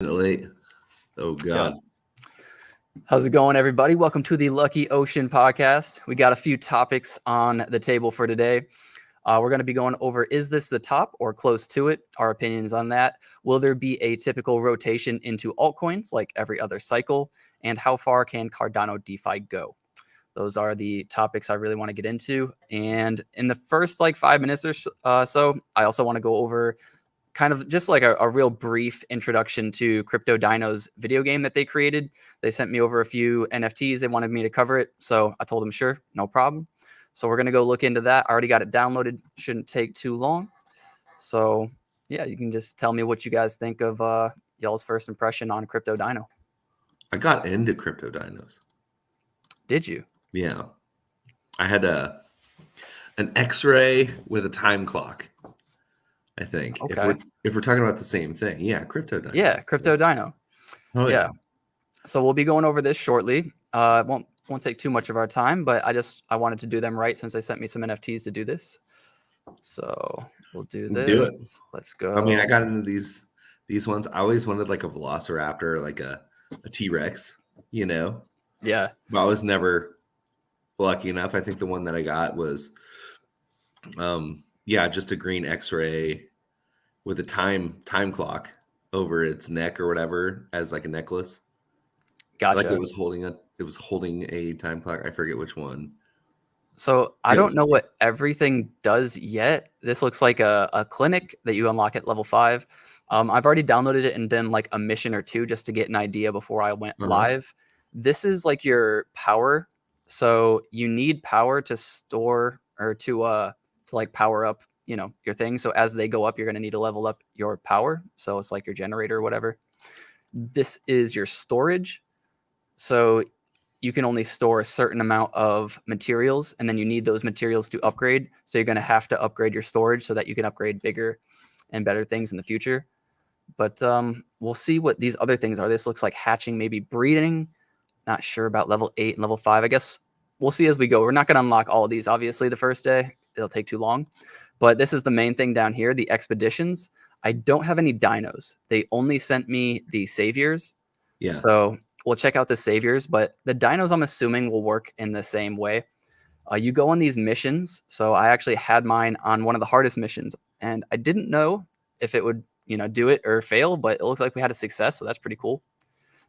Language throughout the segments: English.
Late. Oh God. How's it going, everybody? Welcome to the Lucky Ocean podcast. We got a few topics on the table for today. We're going to be going over, is this the top or close to it? Our opinions on that. Will there be a typical rotation into altcoins like every other cycle? And how far can Cardano DeFi go? Those are the topics I really want to get into. And in the first 5 minutes or so, I also want to go over kind of just like a real brief introduction to Cryptodino's video game that they created. They sent me over a few NFTs. They wanted me to cover it. So I told them, sure, no problem. So we're going to go look into that. I already got it downloaded. Shouldn't take too long. So yeah, you can just tell me what you guys think of y'all's first impression on Cryptodino. I got into Cryptodinos. Did you? Yeah. I had an X-ray with a time clock. I think Okay. if we're talking about the same thing, yeah, Cryptodino. Yeah, Cryptodino. Oh yeah. So we'll be going over this shortly. It won't take too much of our time, but I wanted to do them right since they sent me some NFTs to do this. So we'll do this. Do it. Let's go. I mean, I got into these ones. I always wanted like a Velociraptor, like a T-Rex, you know. Yeah. But I was never lucky enough. I think the one that I got was just a green X-ray with a time clock over its neck or whatever as like a necklace. Gotcha. Like it was holding a time clock. I forget which one. So I don't know what everything does yet. This looks like a clinic that you unlock at level 5. I've already downloaded it and done like a mission or two just to get an idea before I went live. This is like your power. So you need power to store or to like power up, your thing. So as they go up, you're going to need to level up your power. So it's like your generator or whatever. This is your storage. So you can only store a certain amount of materials, and then you need those materials to upgrade. So you're going to have to upgrade your storage so that you can upgrade bigger and better things in the future. But we'll see what these other things are. This looks like hatching, maybe breeding. Not sure about level 8 and level 5. I guess we'll see as we go. We're not going to unlock all of these, obviously, the first day. It'll take too long. But this is the main thing down here, the expeditions. I don't have any dinos. They only sent me the saviors. Yeah. So we'll check out the saviors, but the dinos I'm assuming will work in the same way. You go on these missions. So I actually had mine on one of the hardest missions, and I didn't know if it would, do it or fail, but it looked like we had a success. So that's pretty cool.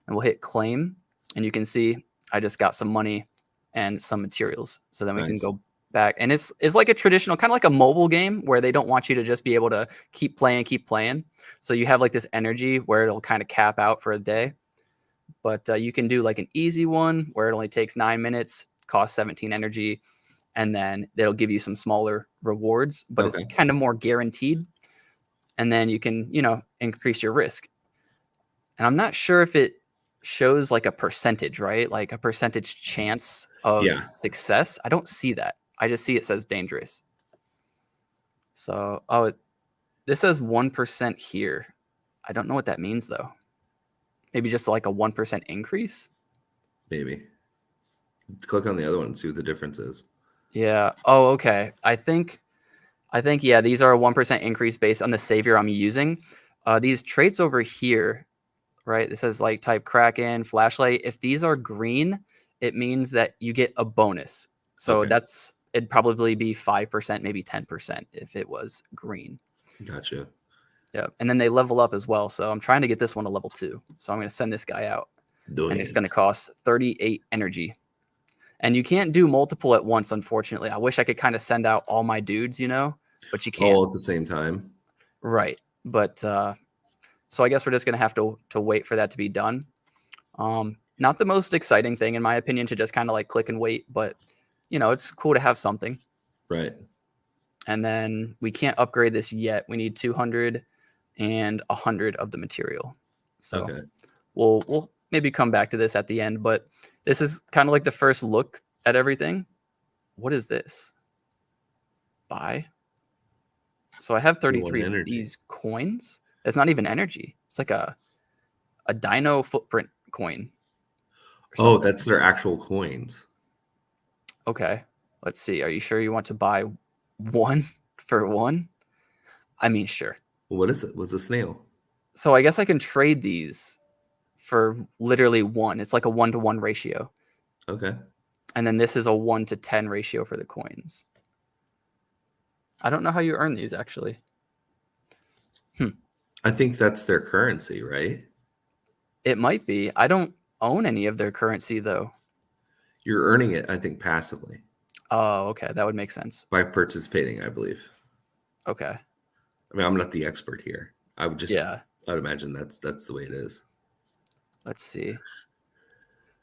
And we'll hit claim, and you can see I just got some money and some materials. So then we can go back, and it's like a traditional kind of like a mobile game where they don't want you to just be able to keep playing. So you have like this energy where it'll kind of cap out for a day. But you can do like an easy one where it only takes 9 minutes, costs 17 energy, and then it'll give you some smaller rewards, but it's kind of more guaranteed. And then you can, increase your risk. And I'm not sure if it shows like a percentage, right? Like a percentage chance of success. I don't see that. I just see it says dangerous. So, this says 1% here. I don't know what that means though. Maybe just like a 1% increase? Maybe. Click on the other one and see what the difference is. Yeah. Oh, okay. I think, yeah, these are a 1% increase based on the savior I'm using. These traits over here, right? It says like type Kraken, flashlight. If these are green, it means that you get a bonus. So it'd probably be 5%, maybe 10% if it was green. Gotcha. Yeah, and then they level up as well. So I'm trying to get this one to level 2. So I'm going to send this guy out. And it's going to cost 38 energy. And you can't do multiple at once, unfortunately. I wish I could kind of send out all my dudes, but you can't. All at the same time. Right. But so I guess we're just going to have to wait for that to be done. Not the most exciting thing, in my opinion, to just kind of like click and wait. But, it's cool to have something. Right. And then we can't upgrade this yet. We need 200 and 100 of the material. So we'll maybe come back to this at the end, but this is kind of like the first look at everything. What is this? Buy. So I have 33 of these coins. It's not even energy. It's like a dino footprint coin. Oh, that's their actual coins. Okay. Let's see. Are you sure you want to buy one for one? I mean, sure. What is it? What's a snail? So I guess I can trade these for literally 1. It's like a 1-to-1 ratio. Okay. And then this is a 1-to-10 ratio for the coins. I don't know how you earn these, actually. I think that's their currency, right? It might be. I don't own any of their currency, though. You're earning it, I think, passively Oh, okay. That would make sense. by participating, I believe. Okay. I mean, I'm not the expert here. I would Yeah. imagine that's the way it is. Let's see.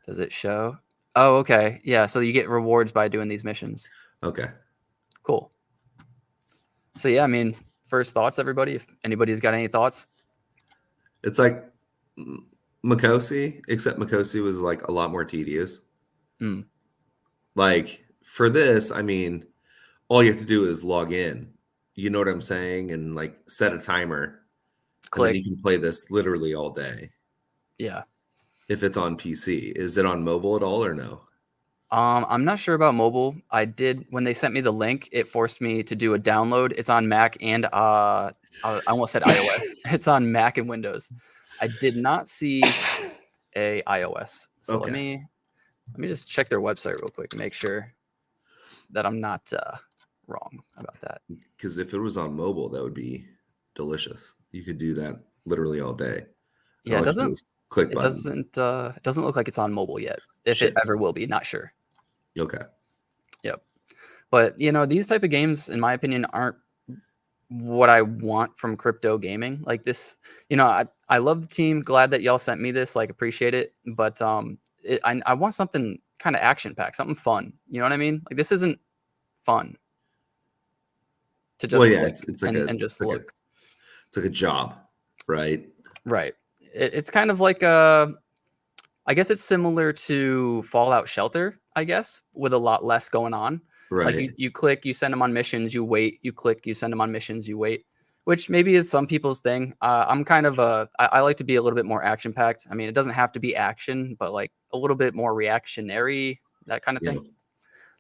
Does it show? Oh, okay. Yeah. So you get rewards by doing these missions. Okay. Cool. So yeah, I mean, first thoughts, everybody. If anybody's got any thoughts. It's like Makosi, except Makosi was like a lot more tedious. Mm. Like for this, I mean, all you have to do is log in. You know what I'm saying? And like set a timer. And then Click. you can play this literally all day. Yeah. If it's on PC. Is it on mobile at all or no? I'm not sure about mobile. I did when they sent me the link, it forced me to do a download. It's on Mac and I almost said iOS. It's on Mac and Windows. I did not see a iOS. So Okay. let me just check their website real quick and make sure that I'm not wrong about that. Because if it was on mobile, that would be delicious. You could do that literally all day. Yeah, All you have to do is click buttons. it doesn't look like it's on mobile yet. If Shit. it ever will be, not sure. Okay. Yep. But these type of games, in my opinion, aren't what I want from crypto gaming. Like this, I love the team. Glad that y'all sent me this. Like, appreciate it. But I want something kind of action packed, something fun. You know what I mean? Like this isn't fun to just click it's and just look. It's like a job, right? Right. It's kind of like I guess it's similar to Fallout Shelter, I guess, with a lot less going on. Right. Like you click, you send them on missions, you wait, you click, you send them on missions, you wait, which maybe is some people's thing. I'm kind of I like to be a little bit more action packed. I mean, it doesn't have to be action, but like a little bit more reactionary, that kind of thing.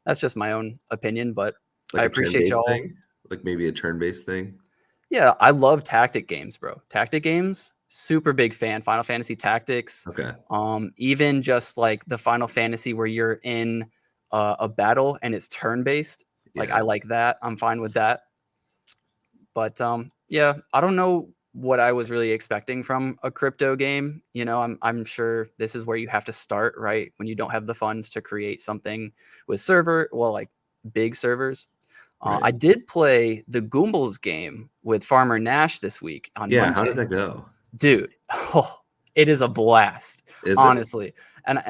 That's just my own opinion, but like I a appreciate turn-based y'all. thing? Like maybe a turn-based thing? Yeah, I love tactic games, bro. Tactic games, super big fan. Final Fantasy Tactics. Okay. Even just like the Final Fantasy where you're in a battle and it's turn-based. Like I like that. I'm fine with that. But yeah, I don't know what I was really expecting from a crypto game. I'm sure this is where you have to start, right? When you don't have the funds to create something with like big servers. Right. I did play the Goombles game with Farmer Nash this week on Monday. How did that go? Dude, it is a blast, honestly. And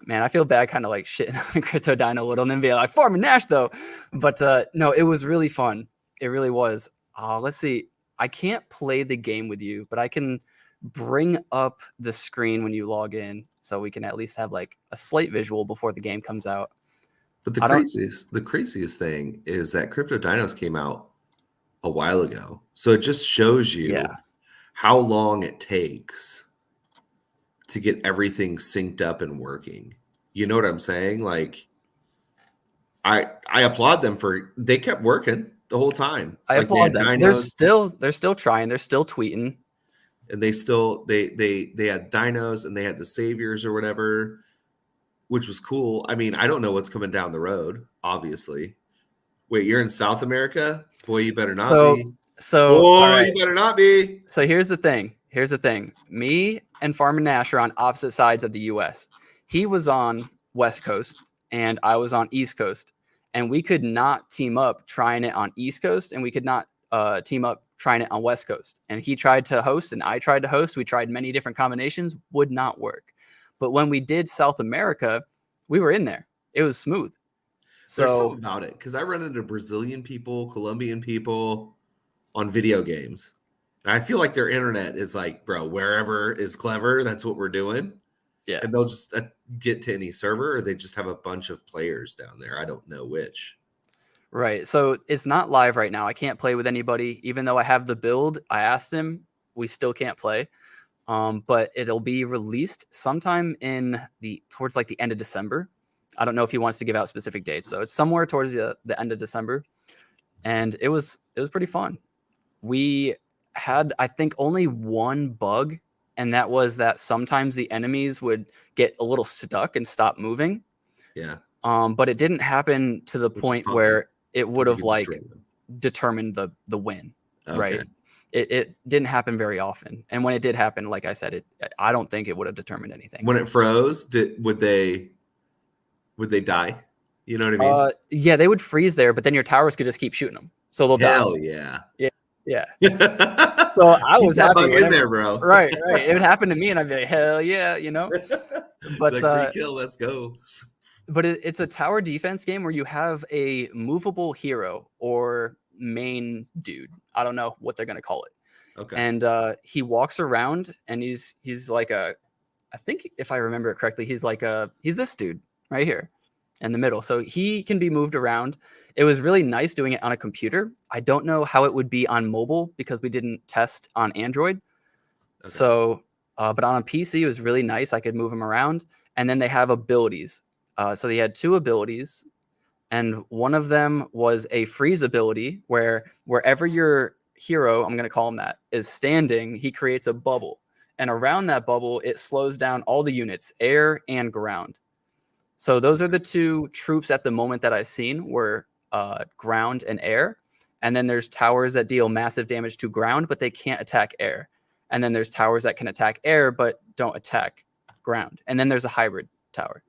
man, I feel bad kind of like shitting on Cryptodino a little and then being like, Farmer Nash, though. But no, it was really fun. It really was. Let's see. I can't play the game with you, but I can bring up the screen when you log in so we can at least have like a slight visual before the game comes out. But the craziest thing is that Cryptodinos came out a while ago. So it just shows you how long it takes to get everything synced up and working. You know what I'm saying? Like I applaud them they kept working the whole time. I applaud them. They're still trying, they're still tweeting. And they had dinos and they had the saviors or whatever, which was cool. I mean, I don't know what's coming down the road, obviously. Wait, you're in South America? Boy, you better not be. You better not be. So here's the thing. Me and Farmer Nash are on opposite sides of the US. He was on West Coast and I was on East Coast. And we could not team up trying it on East Coast, and we could not team up trying it on West Coast. And he tried to host and I tried to host. We tried many different combinations, would not work. But when we did South America, we were in there. It was smooth. So there's something about it, because I run into Brazilian people, Colombian people on video games. And I feel like their internet is like, bro, wherever is clever, that's what we're doing. Yeah. And they'll just get to any server, or they just have a bunch of players down there. I don't know which. Right. So it's not live right now. I can't play with anybody. Even though I have the build, I asked him, we still can't play. But it'll be released sometime towards like the end of December. I don't know if he wants to give out specific dates. So it's somewhere towards the end of December. And it was pretty fun. had, I think, only one bug, and that was that sometimes the enemies would get a little stuck and stop moving. Yeah. But it didn't happen to the point where it would have like determined the win. Okay. Right. It didn't happen very often. And when it did happen, like I said, I don't think it would have determined anything. When it froze, would they die? You know what I mean? Yeah, they would freeze there, but then your towers could just keep shooting them. So they'll die. Hell yeah. Yeah. So I was happy in there, bro. Right. It would happen to me, and I'd be like, hell yeah, you know. But free kill, let's go. But it's a tower defense game where you have a movable hero or main dude. I don't know what they're gonna call it. Okay. And he walks around, and he's like I think if I remember it correctly, he's this dude right here in the middle. So he can be moved around. It was really nice doing it on a computer. I don't know how it would be on mobile because we didn't test on Android. Okay. So, but on a PC, it was really nice. I could move him around. And then they have abilities. So they had 2 abilities. And one of them was a freeze ability where wherever your hero, I'm going to call him that, is standing, he creates a bubble. And around that bubble, it slows down all the units, air and ground. So those are the 2 troops at the moment that I've seen were ground and air. And then there's towers that deal massive damage to ground, but they can't attack air. And then there's towers that can attack air, but don't attack ground. And then there's a hybrid tower.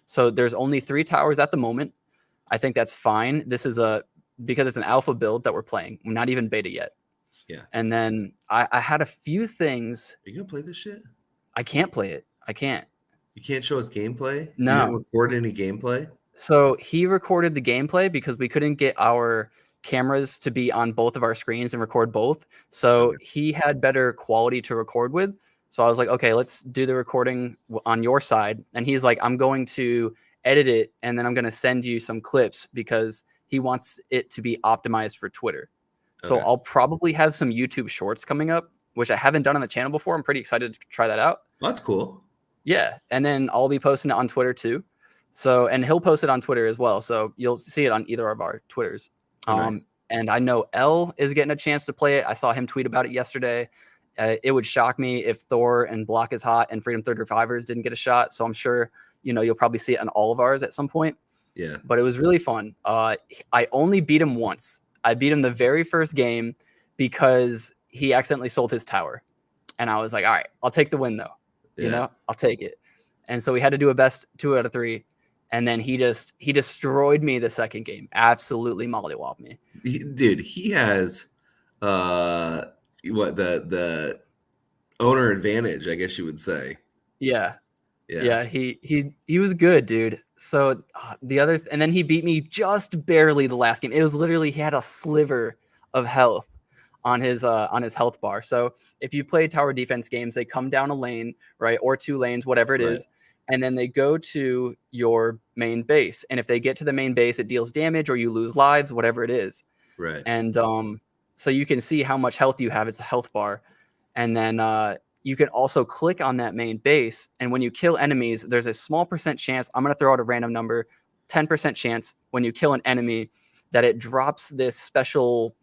So there's only 3 towers at the moment. I think that's fine. This is because it's an alpha build that we're playing. We're not even beta yet. Yeah. And then I had a few things. Are you going to play this shit? I can't play it. I can't. You can't show us gameplay? No. You didn't record any gameplay? So he recorded the gameplay because we couldn't get our cameras to be on both of our screens and record both. So he had better quality to record with. So I was like, okay, let's do the recording on your side. And he's like, I'm going to edit it, and then I'm going to send you some clips because he wants it to be optimized for Twitter. So I'll probably have some YouTube shorts coming up, which I haven't done on the channel before. I'm pretty excited to try that out. Well, that's cool. Yeah. And then I'll be posting it on Twitter too. So, and he'll post it on Twitter as well. So you'll see it on either of our Twitters. Nice. And I know L is getting a chance to play it. I saw him tweet about it yesterday. It would shock me if Thor and Block is Hot and Freedom 35ers didn't get a shot. So I'm sure, you'll probably see it on all of ours at some point. Yeah. But it was really fun. I only beat him once. I beat him the very first game because he accidentally sold his tower. And I was like, all right, I'll take the win though. Yeah. I'll take it. And so we had to do a best 2 out of 3. And then he destroyed me the second game. Absolutely mollywopped me. Dude, he has the owner advantage, I guess you would say. Yeah. He was good, dude. So and then he beat me just barely the last game. It was literally, he had a sliver of health on his health bar. So if you play tower defense games, they come down a lane, right, or 2 lanes, whatever it is, and then they go to your main base. And if they get to the main base, it deals damage or you lose lives, whatever it is. Right. And so you can see how much health you have. It's a health bar. And then you can also click on that main base. And when you kill enemies, there's a small % chance, I'm going to throw out a random number, 10% chance when you kill an enemy that it drops this special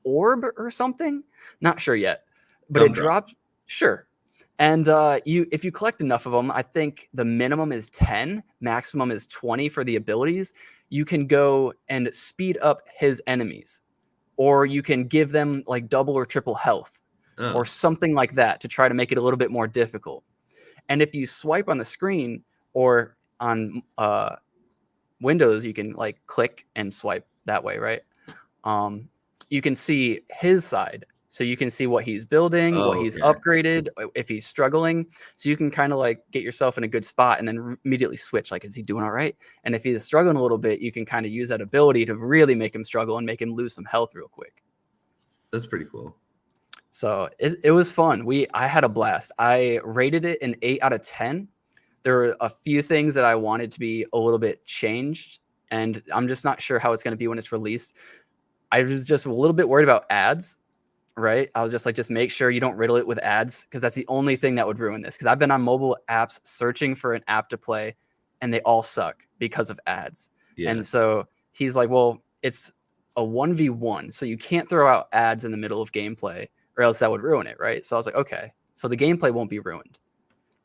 orb or something. Not sure yet, but it drops. Sure. And if you collect enough of them, I think the minimum is 10, maximum is 20 for the abilities. You can go and speed up his enemies, or you can give them like double or triple health. Or something like that to try to make it a little bit more difficult. And if you swipe on the screen or on Windows, you can like click and swipe that way, right? You can see his side. So you can see what he's building, what he's upgraded, if he's struggling. So you can kind of like get yourself in a good spot and then immediately switch. Like, is he doing all right? And if he's struggling a little bit, you can kind of use that ability to really make him struggle and make him lose some health real quick. That's pretty cool. So it was fun. I had a blast. I rated it an 8 out of 10. There were a few things that I wanted to be a little bit changed, and I'm just not sure how it's going to be when it's released. I was just a little bit worried about ads, right? I was just like, just make sure you don't riddle it with ads, because that's the only thing that would ruin this. Because I've been on mobile apps searching for an app to play, and they all suck because of ads. Yeah. And so he's like, well, it's a 1v1, so you can't throw out ads in the middle of gameplay, or else that would ruin it, right? So I was like, okay, so the gameplay won't be ruined.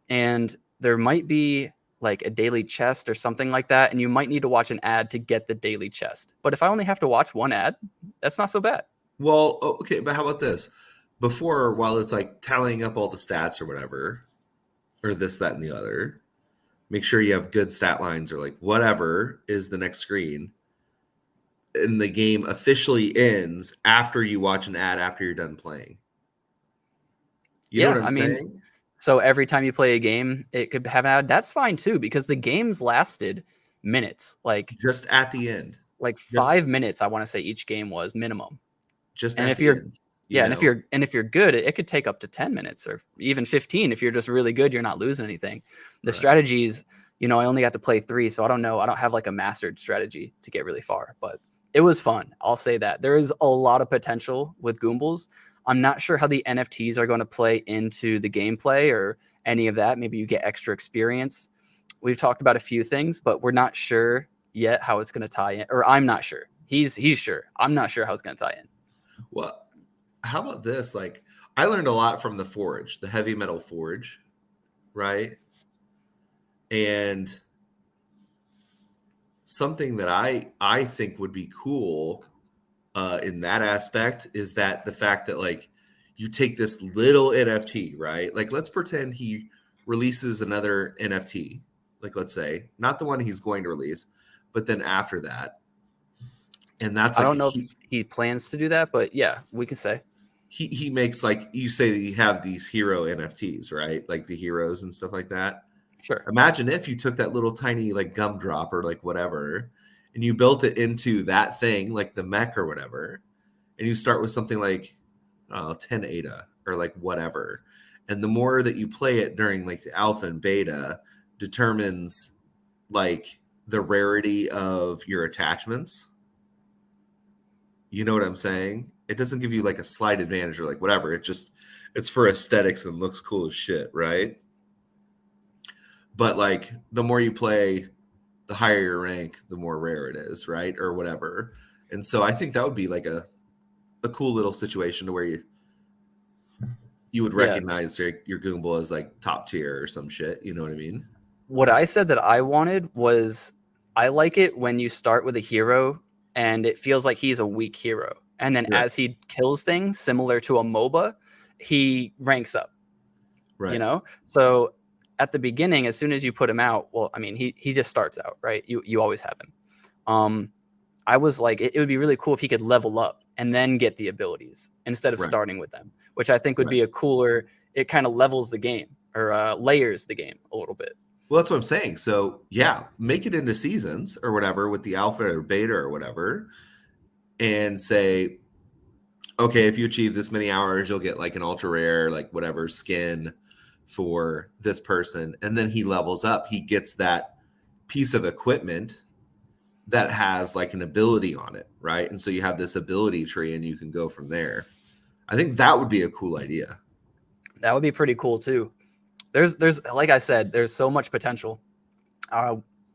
And there might be like a daily chest or something like that, and you might need to watch an ad to get the daily chest. But if I only have to watch one ad, that's not so bad. Well, okay, but how about this? Before, while it's like tallying up all the stats or whatever, or this, that, and the other, make sure you have good stat lines or like whatever is the next screen. And the game officially ends after you watch an ad after you're done playing. You know what I'm saying? So every time you play a game, it could have an ad. That's fine too, because the games lasted minutes. Like just at the end. Like 5 minutes, I want to say each game was minimum. Just and at the end. And if you're good, it could take up to 10 minutes or even 15. If you're just really good, you're not losing anything. The strategies, I only got to play 3, so I don't know. I don't have like a mastered strategy to get really far, but it was fun. I'll say that. There is a lot of potential with Goombles. I'm not sure how the NFTs are going to play into the gameplay or any of that. Maybe you get extra experience. We've talked about a few things, but we're not sure yet how it's going to tie in. Or I'm not sure. He's sure. I'm not sure how it's going to tie in. Well, how about this? Like, I learned a lot from the Forge, the heavy metal Forge, right? And something that I think would be cool in that aspect is that the fact that like you take this little NFT, right? Like let's pretend he releases another NFT, like let's say not the one he's going to release, but then after that, and that's like I don't know if he plans to do that, but yeah, we can say he makes like you say that you have these hero NFTs, right? Like the heroes and stuff like that. Sure. Imagine if you took that little tiny like gumdrop or like whatever, and you built it into that thing, like the mech or whatever, and you start with something like 10 ADA or like whatever. And the more that you play it during like the alpha and beta determines like the rarity of your attachments. You know what I'm saying? It doesn't give you like a slight advantage or like whatever. It's for aesthetics and looks cool as shit, right? But like the more you play, the higher your rank, the more rare it is, right? Or whatever. And so I think that would be like a cool little situation to where you would recognize your Goomble as like top tier or some shit. You know what I mean? What I said that I wanted was I like it when you start with a hero and it feels like he's a weak hero. And then as he kills things similar to a MOBA, he ranks up. Right. So at the beginning, as soon as you put him out, well, I mean, he just starts out, right? You always have him. I was like, it would be really cool if he could level up and then get the abilities instead of starting with them, which I think would be a cooler, it kind of levels the game or layers the game a little bit. Well, that's what I'm saying. So yeah, make it into seasons or whatever with the alpha or beta or whatever, and say, okay, if you achieve this many hours, you'll get like an ultra rare, like whatever skin for this person. And then he levels up. He gets that piece of equipment that has like an ability on it, right? And so you have this ability tree and you can go from there. I think that would be a cool idea. That would be pretty cool too. There's like I said, there's so much potential.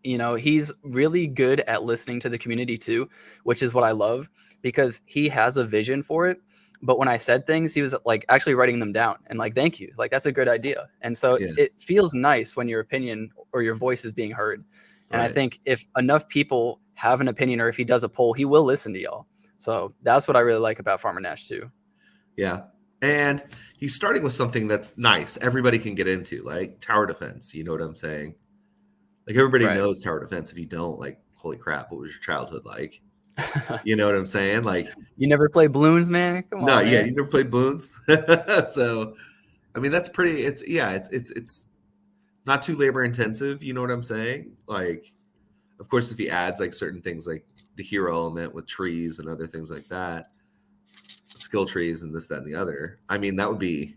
He's really good at listening to the community too, which is what I love because he has a vision for it. But when I said things, he was like actually writing them down and like, thank you. Like, that's a good idea. And so it feels nice when your opinion or your voice is being heard. And I think if enough people have an opinion or if he does a poll, he will listen to y'all. So that's what I really like about Farmer Nash too. Yeah. And he's starting with something that's nice. Everybody can get into like tower defense. You know what I'm saying? Like everybody knows tower defense. If you don't, like, holy crap, what was your childhood like? You know what I'm saying? Like, you never played balloons, man? Come on. No, yeah, you never played balloons. So, I mean, that's pretty. It's not too labor intensive. You know what I'm saying? Like, of course, if he adds like certain things like the hero element with trees and other things like that, skill trees and this, that, and the other. I mean, that would be.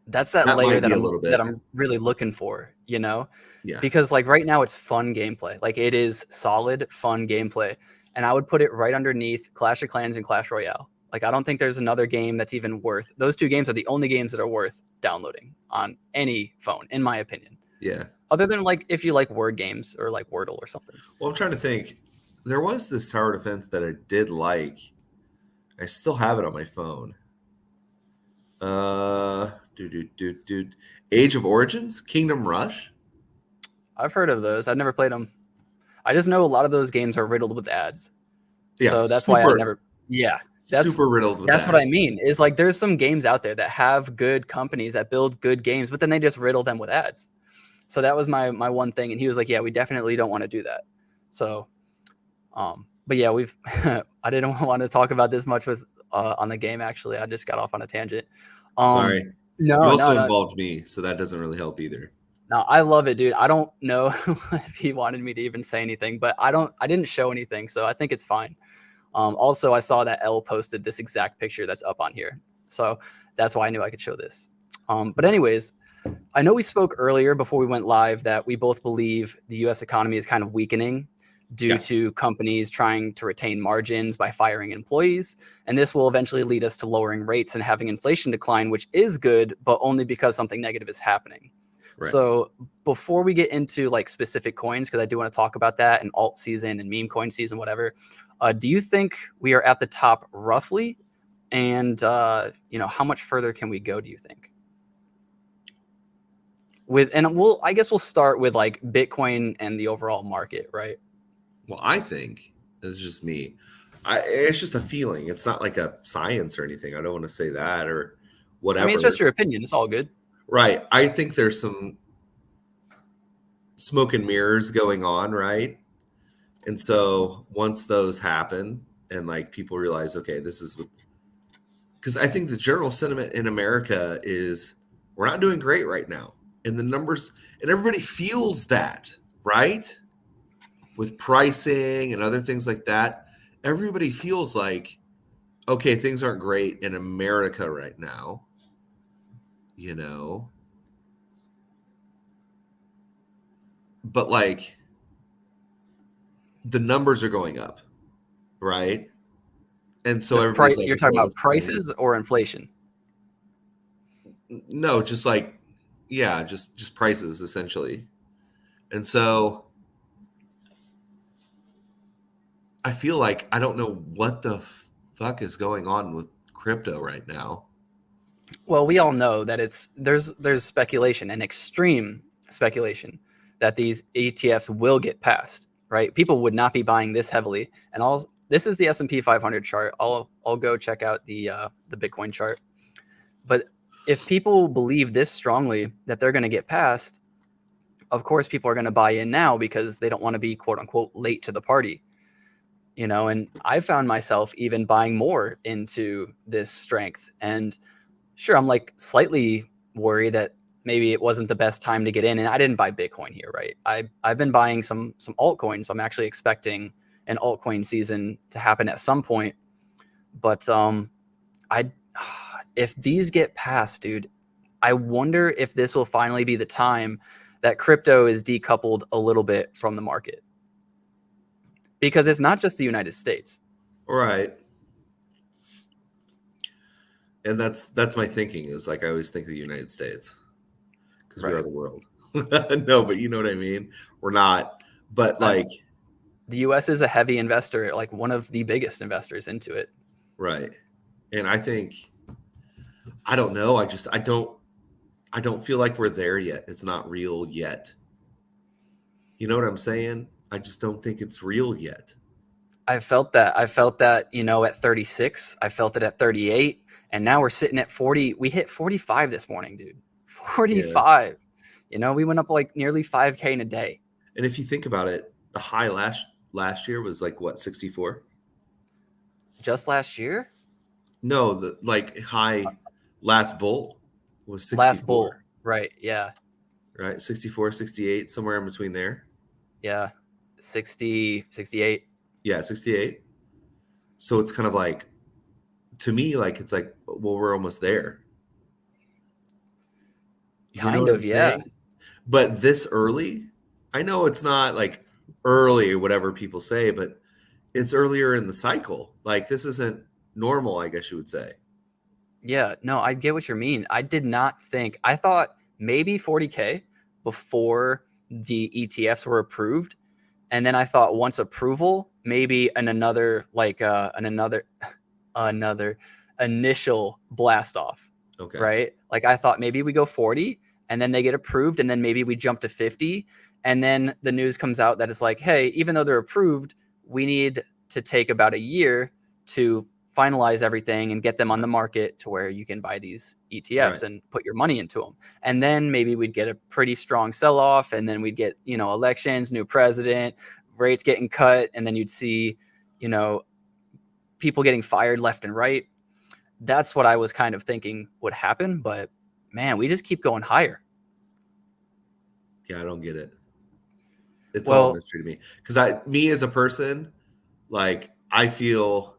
That's that layer that I'm really looking for, Yeah. Because like right now it's fun gameplay. Like it is solid, fun gameplay. And I would put it right underneath Clash of Clans and Clash Royale. Like I don't think there's another game that's even worth. Those two games are the only games that are worth downloading on any phone, in my opinion. Yeah. Other than like if you like word games or like Wordle or something. Well, I'm trying to think. There was this tower defense that I did like. I still have it on my phone. Dude. Age of Origins, Kingdom Rush. I've heard of those. I've never played them. I just know a lot of those games are riddled with ads. Yeah, So that's why I never. Yeah, super riddled with that's ads. what I mean. Is like there's some games out there that have good companies that build good games, but then they just riddle them with ads. So that was my one thing, and he was like, "Yeah, we definitely don't want to do that." So, but yeah, we've. I didn't want to talk about this much with on the game. Actually, I just got off on a tangent. Sorry, no, you also no. involved me, so that doesn't really help either. No, I love it, dude. I don't know if he wanted me to even say anything, but I didn't show anything, so I think it's fine. Also, I saw that L posted this exact picture that's up on here, so that's why I knew I could show this. But anyways, I know we spoke earlier before we went live that we both believe the U.S. economy is kind of weakening due to companies trying to retain margins by firing employees, and this will eventually lead us to lowering rates and having inflation decline, which is good, but only because something negative is happening. Right. So before we get into like specific coins, because I do want to talk about that and alt season and meme coin season, whatever, do you think we are at the top roughly? And, how much further can we go, do you think? I guess we'll start with like Bitcoin and the overall market, right? Well, I think it's just me. It's just a feeling. It's not like a science or anything. I don't want to say that or whatever. I mean, it's just your opinion. It's all good. Right. I think there's some smoke and mirrors going on, right? And so once those happen and like people realize, okay, this is because I think the general sentiment in America is we're not doing great right now. And the numbers, and everybody feels that, right? With pricing and other things like that, everybody feels like, okay, things aren't great in America right now, but like the numbers are going up, right? And so everybody's like, you're talking about prices or inflation? No, just like, yeah, just prices essentially. And so I feel like I don't know what the fuck is going on with crypto right now. Well, we all know that there's speculation and extreme speculation that these ETFs will get passed, right? People would not be buying this heavily. And this is the S&P 500 chart. I'll go check out the Bitcoin chart. But if people believe this strongly that they're going to get passed, of course people are going to buy in now because they don't want to be quote unquote late to the party. And I found myself even buying more into this strength. And sure, I'm like slightly worried that maybe it wasn't the best time to get in. And I didn't buy Bitcoin here, right? I've been buying some altcoins. I'm actually expecting an altcoin season to happen at some point. But if these get passed, dude, I wonder if this will finally be the time that crypto is decoupled a little bit from the market. Because it's not just the United States. Right. And that's my thinking is like I always think of the United States because we are the world. No, but you know what I mean? We're not. But like the US is a heavy investor, like one of the biggest investors into it. Right. And I think I don't know. I don't feel like we're there yet. It's not real yet. You know what I'm saying? I just don't think it's real yet. I felt that, at 36, I felt it at 38, and now we're sitting at 40. We hit 45 this morning, dude. 45. Yeah. We went up like nearly 5K in a day. And if you think about it, the high last year was like what, 64? Just last year? No, the like high last bull was 64. Last bull, right? Yeah. Right, 64, 68, somewhere in between there. Yeah, 60, 68. Yeah, 68. So it's kind of like, to me, like it's like, well, we're almost there. Kind of, yeah. But this early, I know it's not like early or whatever people say, but it's earlier in the cycle. Like this isn't normal, I guess you would say. Yeah, no, I get what you mean. I did not think, I thought maybe 40K before the ETFs were approved. And then I thought once approval, maybe another initial blast off. Okay. Right? Like I thought maybe we go 40 and then they get approved and then maybe we jump to 50. And then the news comes out that it's like, hey, even though they're approved, we need to take about a year to finalize everything and get them on the market to where you can buy these ETFs and put your money into them. And then maybe we'd get a pretty strong sell-off, and then we'd get, elections, new president, rates getting cut, and then you'd see, people getting fired left and right. That's what I was kind of thinking would happen, but man, we just keep going higher. Yeah, I don't get it. It's all a mystery to me. Because me as a person, like I feel,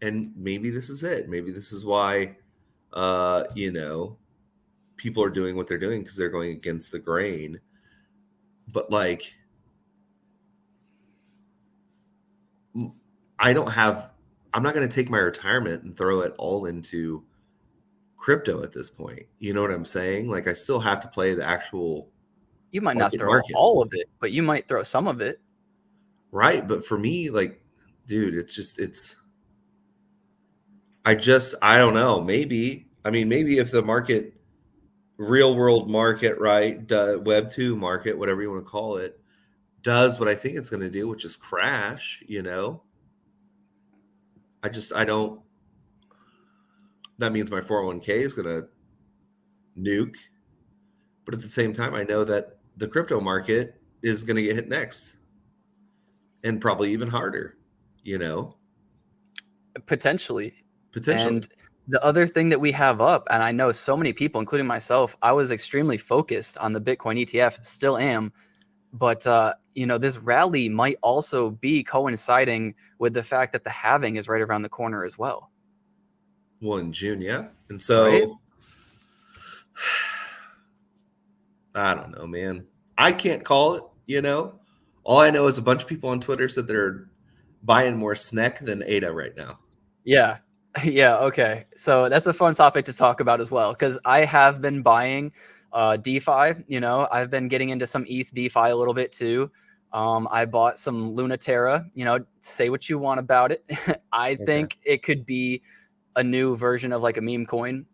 and maybe this is it. Maybe this is why, people are doing what they're doing, because they're going against the grain. But like, I'm not going to take my retirement and throw it all into crypto at this point. You know what I'm saying? Like, I still have to play the actual. You might not throw all of it, but you might throw some of it. Right. But for me, like, dude, I don't know. Maybe if the market, real world market, right, Web 2 market, whatever you want to call it, does what I think it's going to do, which is crash, I don't, that means my 401k is going to nuke. But at the same time, I know that the crypto market is going to get hit next, and probably even harder, Potentially. And the other thing that we have up, and I know so many people, including myself, I was extremely focused on the Bitcoin ETF, still am. But, this rally might also be coinciding with the fact that the halving is right around the corner as well. Well, in June, yeah. And so, right? I don't know, man. I can't call it, All I know is a bunch of people on Twitter said they're buying more SNEC than ADA right now. Yeah. Yeah. Okay. So that's a fun topic to talk about as well, because I have been buying DeFi. I've been getting into some ETH DeFi a little bit too. I bought some Lunaterra. Say what you want about it. I think it could be a new version of like a meme coin.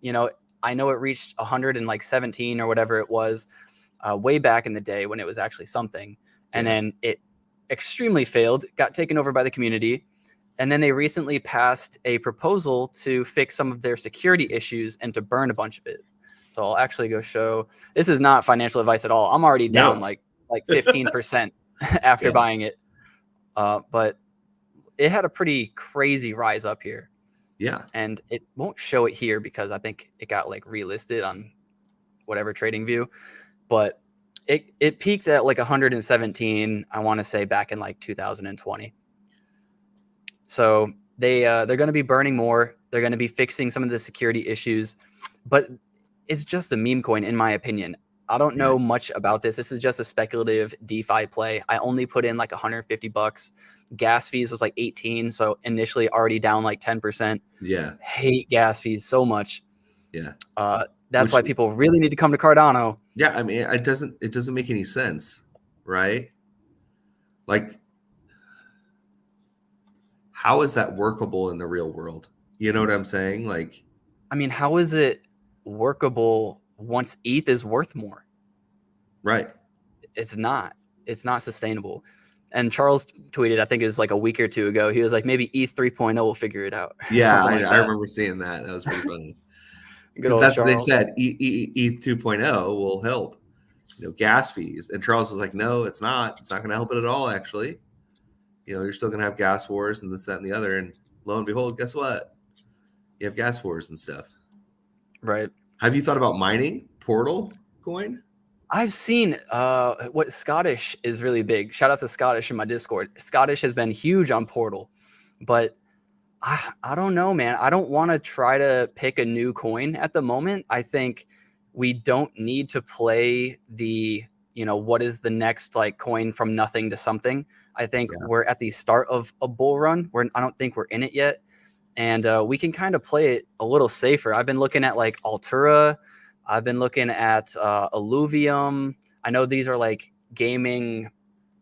I know it reached 117 or whatever it was way back in the day when it was actually something, and then it extremely failed, got taken over by the community. And then they recently passed a proposal to fix some of their security issues and to burn a bunch of it. So I'll actually go show. This is not financial advice at all. I'm already down like 15% after buying it. But it had a pretty crazy rise up here. Yeah. And it won't show it here because I think it got like relisted on whatever trading view. But it peaked at like 117, I want to say, back in like 2020. So they're going to be burning more. They're going to be fixing some of the security issues, but it's just a meme coin, in my opinion. I don't know much about this. This is just a speculative DeFi play. I only put in like $150. Gas fees was like 18, so initially already down like 10%. Yeah, hate gas fees so much. Yeah, that's why people really need to come to Cardano. Yeah, I mean, it doesn't make any sense, right? Like, how is that workable in the real world? You know what I'm saying? Like, I mean, how is it workable once ETH is worth more? Right. It's not sustainable. And Charles tweeted, I think it was like a week or two ago, he was like, maybe ETH 3.0 will figure it out. Yeah, I remember seeing that. That was pretty funny. Because that's Charles. What they said. ETH 2.0 will help, gas fees. And Charles was like, no, it's not. It's not going to help it at all, actually. You're still going to have gas wars and this, that, and the other. And lo and behold, guess what? You have gas wars and stuff. Right. Have you thought about mining Portal coin? I've seen what Scottish is really big. Shout out to Scottish in my Discord. Scottish has been huge on Portal, but I don't know, man. I don't want to try to pick a new coin at the moment. I think we don't need to play the, what is the next like coin from nothing to something. I think we're at the start of a bull run. I don't think we're in it yet. And we can kind of play it a little safer. I've been looking at like Altura. I've been looking at Alluvium. I know these are like gaming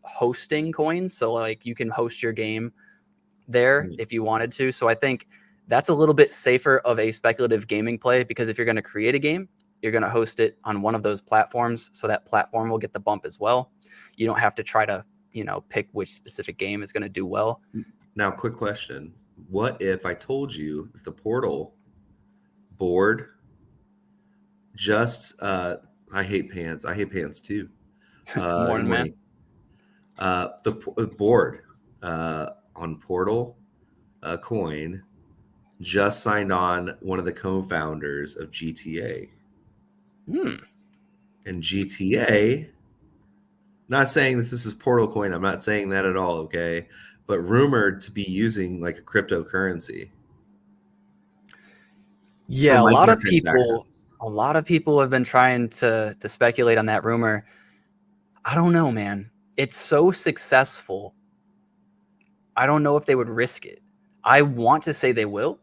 hosting coins. So like you can host your game there if you wanted to. So I think That's a little bit safer of a speculative gaming play, because if you're going to create a game, you're going to host it on one of those platforms, so that platform will get the bump as well. You don't have to try to, pick which specific game is going to do well. Now, quick question. What if I told you that the Portal board just, I hate pants. I hate pants too. Morning, man. The board on Portal coin just signed on one of the co-founders of GTA. And GTA, not saying that this is Portal coin. I'm not saying that at all, okay? But rumored to be using like a cryptocurrency. Yeah, a lot of people have been trying to speculate on that rumor. I don't know, man. It's so successful. I don't know if they would risk it. I want to say they will.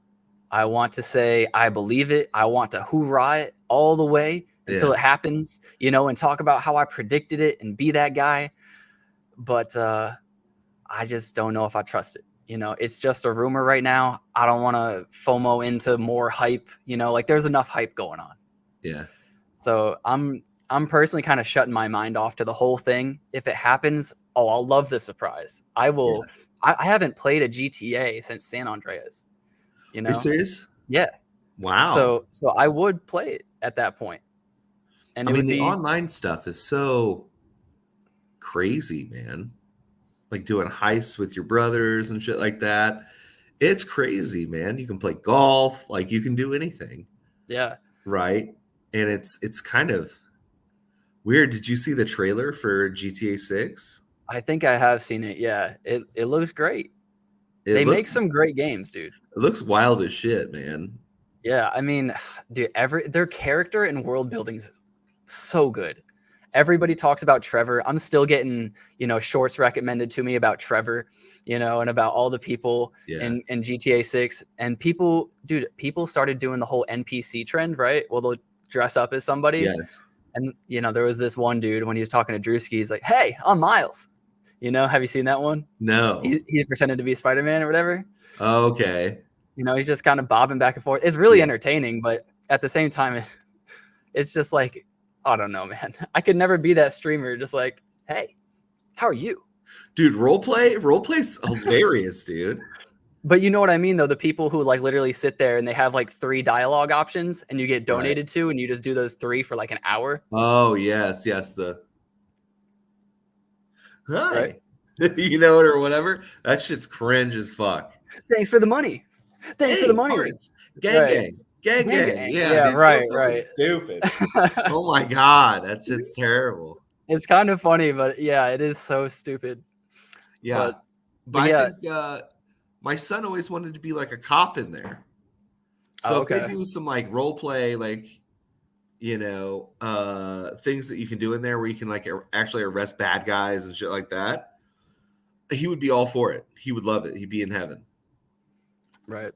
I want to say I believe it. I want to hoorah it all the way until it happens, and talk about how I predicted it and be that guy. But I just don't know if I trust it. It's just a rumor right now. I don't want to FOMO into more hype. Like there's enough hype going on. Yeah. So I'm personally kind of shutting my mind off to the whole thing. If it happens, I'll love the surprise. I will. Yeah. I haven't played a GTA since San Andreas. Are you serious? Yeah. Wow. So I would play it at that point. And the online stuff is so crazy, man. Like doing heists with your brothers and shit like that. It's crazy, man. You can play golf, like you can do anything. Yeah. Right? And it's kind of weird. Did you see the trailer for GTA 6? I think I have seen it. Yeah. It looks great. They make some great games, dude. It looks wild as shit, man. Yeah, dude, their character and world building's so good. Everybody talks about Trevor. I'm still getting, shorts recommended to me about Trevor, and about all the people in GTA 6. And people started doing the whole NPC trend, right? Well, they'll dress up as somebody. Yes. And, there was this one dude when he was talking to Drewski, he's like, "Hey, I'm Miles." Have you seen that one? No. He pretended to be Spider-Man or whatever. Okay. He's just kind of bobbing back and forth. It's really entertaining, but at the same time, it's just like, I don't know, man. I could never be that streamer. Just like, hey, how are you? Dude, roleplay's hilarious, dude. But you know what I mean, though? The people who like literally sit there and they have like 3 dialogue options and you get donated to, and you just do those 3 for like an hour. Oh, yes. Hi. Right? Or whatever. That shit's cringe as fuck. Thanks for the money. Thanks for the money. Gang. Yeah, dude, right. Stupid. Oh my god, that's just terrible. It's kind of funny, but yeah, it is so stupid. Yeah, but I think my son always wanted to be like a cop in there. So if they do some like role play, like things that you can do in there where you can like actually arrest bad guys and shit like that, he would be all for it. He would love it. He'd be in heaven. Right.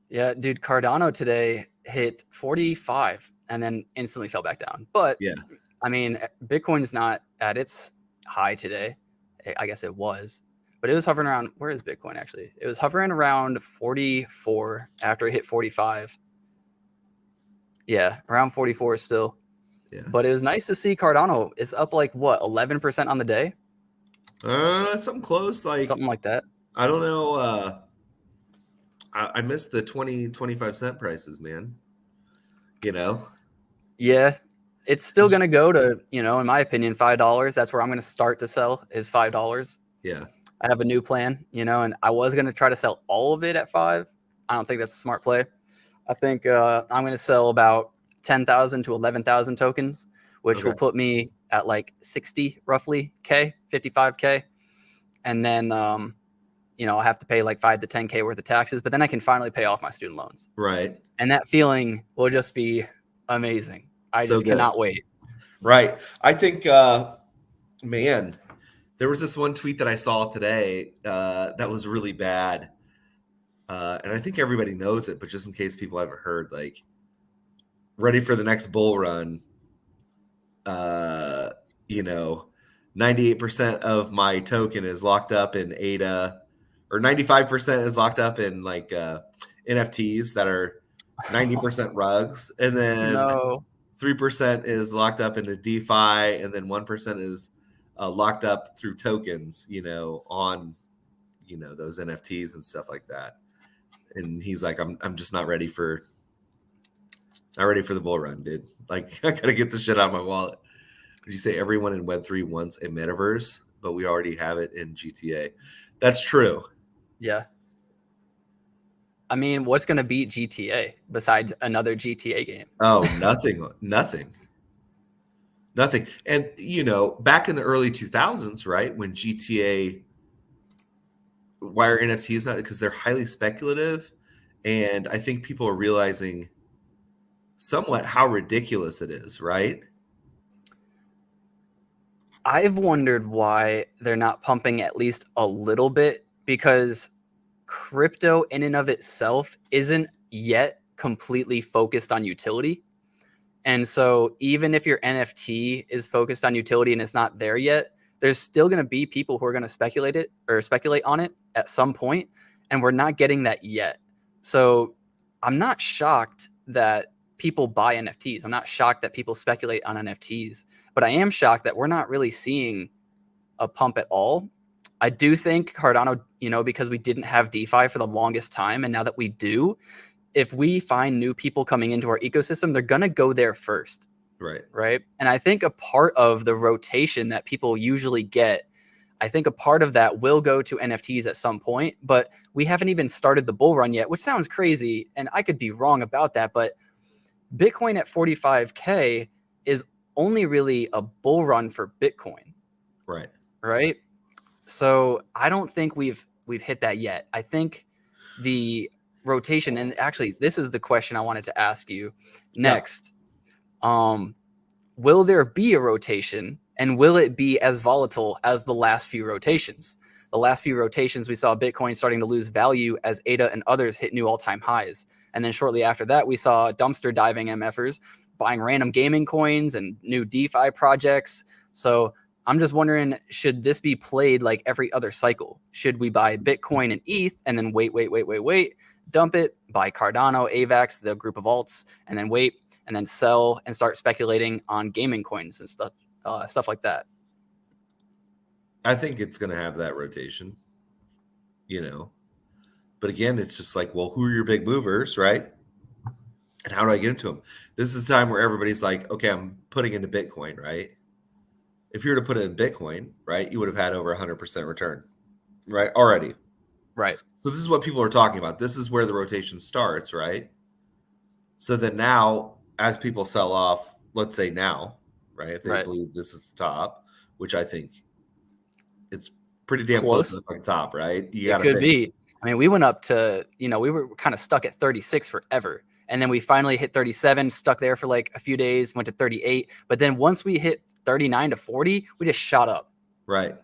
Yeah, dude, Cardano today hit 45 and then instantly fell back down. But yeah, Bitcoin is not at its high today. I guess it was, but it was hovering around. Where is Bitcoin actually? It was hovering around 44 after it hit 45. Yeah, around 44 still. Yeah. But it was nice to see Cardano. It's up like what, 11% on the day? Something close, like something like that. I don't know. I missed the 20-25 cent prices, man. Yeah, it's still gonna go to, in my opinion, $5. That's where I'm gonna start to sell, is $5. Yeah. I have a new plan, and I was gonna try to sell all of it at 5. I don't think that's a smart play. I think I'm gonna sell about 10,000 to 11,000 tokens, which will put me at like 60 roughly K, 55K, and then I'll have to pay like 5 to 10K worth of taxes, but then I can finally pay off my student loans. Right. And that feeling will just be amazing. I just cannot wait. Right. I think, man, there was this one tweet that I saw today that was really bad. And I think everybody knows it, but just in case people haven't heard, like, ready for the next bull run, 98% of my token is locked up in ADA or 95% is locked up in like NFTs that are 90% rugs, and then 3% is locked up into DeFi, and then 1% is locked up through tokens, on, those NFTs and stuff like that. And he's like, I'm just not ready for the bull run, dude. Like, I gotta get the shit out of my wallet. Did you say everyone in Web3 wants a metaverse, but we already have it in GTA? That's true. Yeah. I mean, what's going to beat GTA besides another GTA game? Oh, nothing. And, back in the early 2000s, right, when GTA, why are NFTs not? Because they're highly speculative. And I think people are realizing somewhat how ridiculous it is, right? I've wondered why they're not pumping at least a little bit, because crypto in and of itself isn't yet completely focused on utility. And so even if your NFT is focused on utility and it's not there yet, there's still going to be people who are going to speculate on it at some point, and we're not getting that yet. So I'm not shocked that people buy NFTs. I'm not shocked that people speculate on NFTs, but I am shocked that we're not really seeing a pump at all. I do think Cardano, because we didn't have DeFi for the longest time, and now that we do, if we find new people coming into our ecosystem, they're going to go there first. Right. And I think a part of the rotation that people usually get, I think a part of that will go to NFTs at some point, but we haven't even started the bull run yet, which sounds crazy. And I could be wrong about that, but Bitcoin at 45K is only really a bull run for Bitcoin. Right. So I don't think we've hit that yet. I think the rotation, and actually this is the question I wanted to ask you next. Yeah. Will there be a rotation, and will it be as volatile as the last few rotations? The last few rotations, we saw Bitcoin starting to lose value as ADA and others hit new all-time highs. And then shortly after that, we saw dumpster diving MFers buying random gaming coins and new DeFi projects. So I'm just wondering, should this be played like every other cycle? Should we buy Bitcoin and ETH and then wait, dump it, buy Cardano, AVAX, the group of alts, and then wait, and then sell and start speculating on gaming coins and stuff like that? I think it's going to have that rotation, But again, it's just like, well, who are your big movers, right? And how do I get into them? This is the time where everybody's like, okay, I'm putting into Bitcoin, right? If you were to put it in Bitcoin, right, you would have had over 100% return, right? Already. Right. So this is what people are talking about. This is where the rotation starts, right? So then now, as people sell off, let's say now, right, if they believe this is the top, which I think it's pretty damn close to the top, right? It could be. I mean, we went up to, we were kind of stuck at 36 forever. And then we finally hit 37, stuck there for like a few days, went to 38. But then once we hit 39 to 40, we just shot up. Right.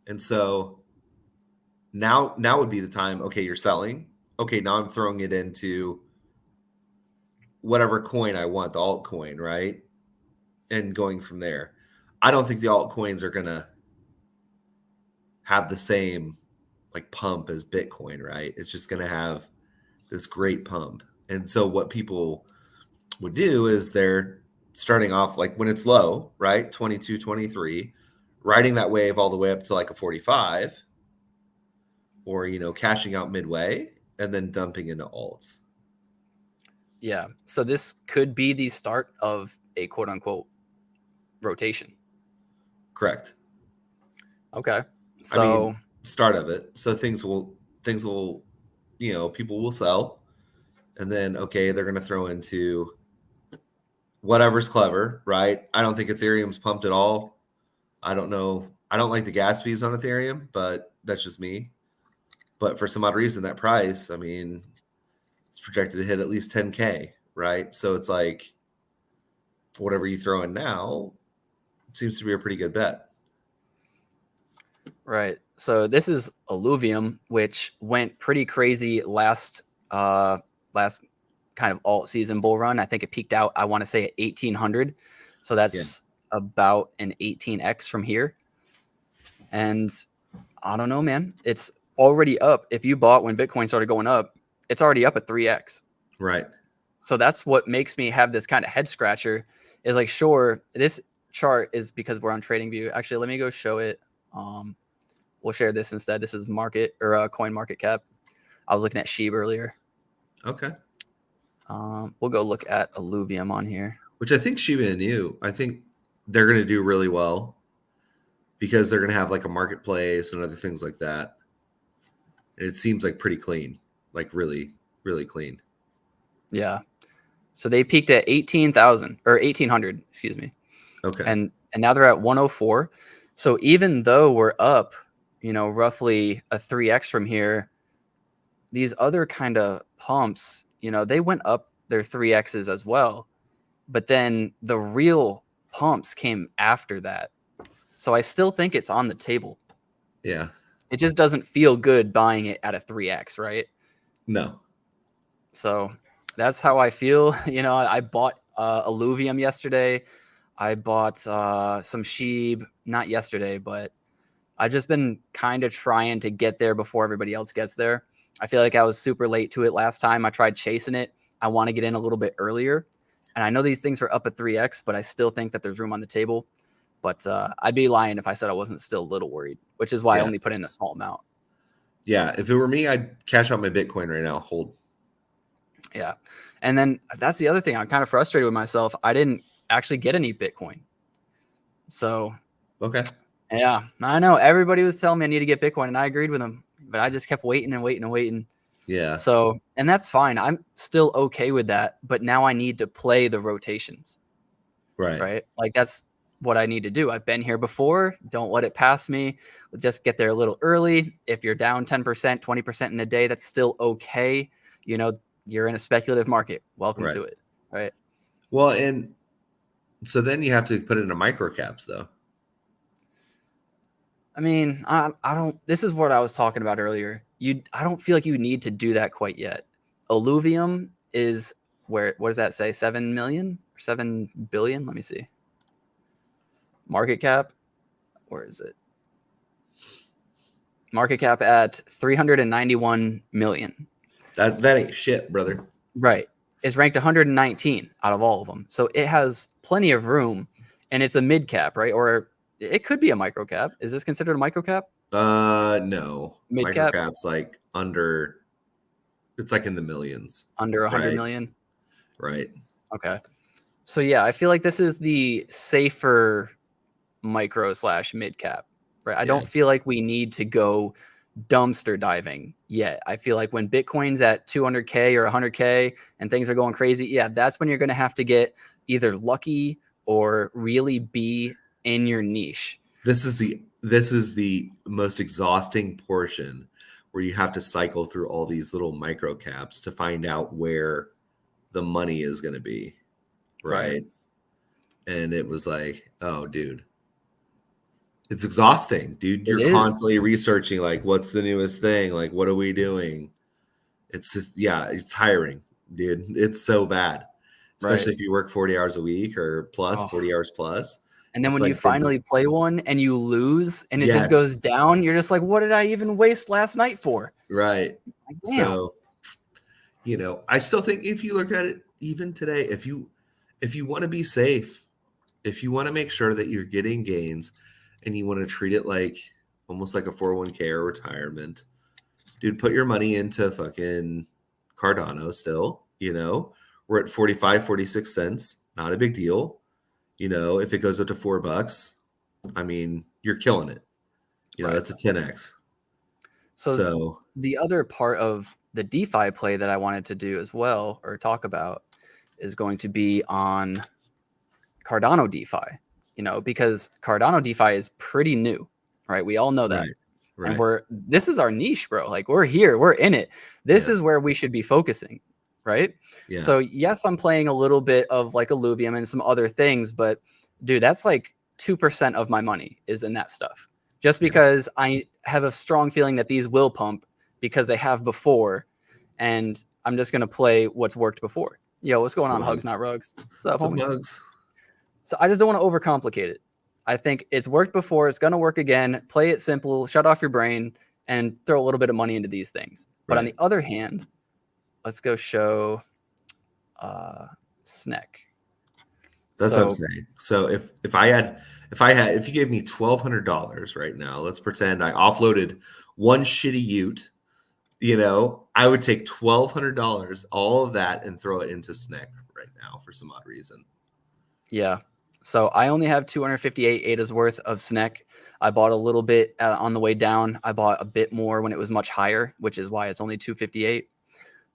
And so now would be the time. Okay, you're selling. Okay, now I'm throwing it into whatever coin I want, the altcoin, right? And going from there. I don't think the altcoins are going to have the same like pump as Bitcoin, right? It's just going to have this great pump. And so what people would do is they're starting off like when it's low, right? 22, 23, riding that wave all the way up to like a 45, or, cashing out midway and then dumping into alts. Yeah. So this could be the start of a quote unquote rotation. Correct. Okay. So start of it. So things will, people will sell, and then, okay, they're going to throw into whatever's clever, right? I don't think Ethereum's pumped at all. I don't know. I don't like the gas fees on Ethereum, but that's just me. But for some odd reason, that price, it's projected to hit at least 10K, right? So it's like, whatever you throw in now seems to be a pretty good bet. Right. So this is Alluvium, which went pretty crazy last kind of alt season bull run. I think it peaked out, I want to say, at 1,800. So that's about an 18x from here. And I don't know, man. It's already up. If you bought when Bitcoin started going up, it's already up at 3x. Right. So that's what makes me have this kind of head scratcher is like, sure, this chart is because we're on TradingView. Actually, let me go show it. We'll share this instead. This is market or coin market cap. I was looking at SHIB earlier. Okay. We'll go look at Alluvium on here. Which I think Shiba Inu, I think they're going to do really well because they're going to have like a marketplace and other things like that. And it seems like pretty clean, like really, really clean. Yeah. So they peaked at 18,000 or 1,800, excuse me. Okay. And now they're at 104. So even though we're up, roughly a 3x from here, these other kind of pumps, they went up their 3x's as well. But then the real pumps came after that. So I still think it's on the table. Yeah. It just doesn't feel good buying it at a 3x, right? No. So that's how I feel. I bought Alluvium yesterday. I bought some SHIB, not yesterday, but I've just been kind of trying to get there before everybody else gets there. I feel like I was super late to it last time. I tried chasing it. I want to get in a little bit earlier. And I know these things are up at 3x, but I still think that there's room on the table. But I'd be lying if I said I wasn't still a little worried, which is why I only put in a small amount. Yeah, if it were me, I'd cash out my Bitcoin right now. Hold. Yeah. And then that's the other thing. I'm kind of frustrated with myself. I didn't actually get any Bitcoin. So, okay. Yeah, I know. Everybody was telling me I need to get Bitcoin, and I agreed with them. But I just kept waiting and waiting and waiting. Yeah. So, and that's fine. I'm still okay with that. But now I need to play the rotations. Right. Like that's what I need to do. I've been here before. Don't let it pass me. Just get there a little early. If you're down 10%, 20% in a day, that's still okay. You're in a speculative market. Welcome to it. Right. Well, and so then you have to put it into micro caps though. I mean, I don't. This is what I was talking about earlier. I don't feel like you need to do that quite yet. Alluvium is where? What does that say? 7 million or 7 billion? Let me see. Market cap. Where is it? Market cap at 391 million. That ain't shit, brother. Right. It's ranked 119 out of all of them, so it has plenty of room, and it's a mid cap, right? Or it could be a micro cap. Is this considered a micro cap? No. Mid cap? Micro cap's like under. It's like in the millions. Under 100 million. Right. Okay. So yeah, I feel like this is the safer micro / mid cap, right? I don't feel like we need to go dumpster diving yet. I feel like when Bitcoin's at 200K or 100K and things are going crazy, yeah, that's when you're going to have to get either lucky or really be in your niche. This is the most exhausting portion where you have to cycle through all these little micro caps to find out where the money is going to be. Right. And it was like, oh, dude, it's exhausting, dude. You're constantly researching, like, what's the newest thing? Like, what are we doing? It's just, it's tiring, dude. It's so bad, especially if you work 40 hours a week or plus 40 hours plus. And then when you finally play one and you lose and it just goes down, you're just like, what did I even waste last night for? Right. Like, so, I still think if you look at it even today, if you want to be safe, if you want to make sure that you're getting gains and you want to treat it like almost like a 401k or retirement, dude, put your money into fucking Cardano still, we're at 45, 46 cents. Not a big deal. If it goes up to $4, I mean, you're killing it. That's a 10x. So the other part of the DeFi play that I wanted to do as well, or talk about, is going to be on Cardano DeFi, because Cardano DeFi is pretty new, right? We all know that. Right. And this is our niche, bro. Like we're here, we're in it. This is where we should be focusing. Right. Yeah. So yes, I'm playing a little bit of like Alluvium and some other things, but dude, that's like 2% of my money is in that stuff. Just because I have a strong feeling that these will pump because they have before, and I'm just gonna play what's worked before. Yo, what's going on? Hugs, not rugs. What's up, homie? Hugs. So I just don't want to overcomplicate it. I think it's worked before. It's gonna work again. Play it simple. Shut off your brain. and throw a little bit of money into these things. But on the other hand, let's go show SNEC. That's what I'm saying. So if you gave me $1,200 right now, let's pretend I offloaded one shitty Ute, I would take $1,200, all of that, and throw it into SNEC right now for some odd reason. Yeah. So I only have 258 ADA's worth of SNEC. I bought a little bit on the way down. I bought a bit more when it was much higher, which is why it's only 258.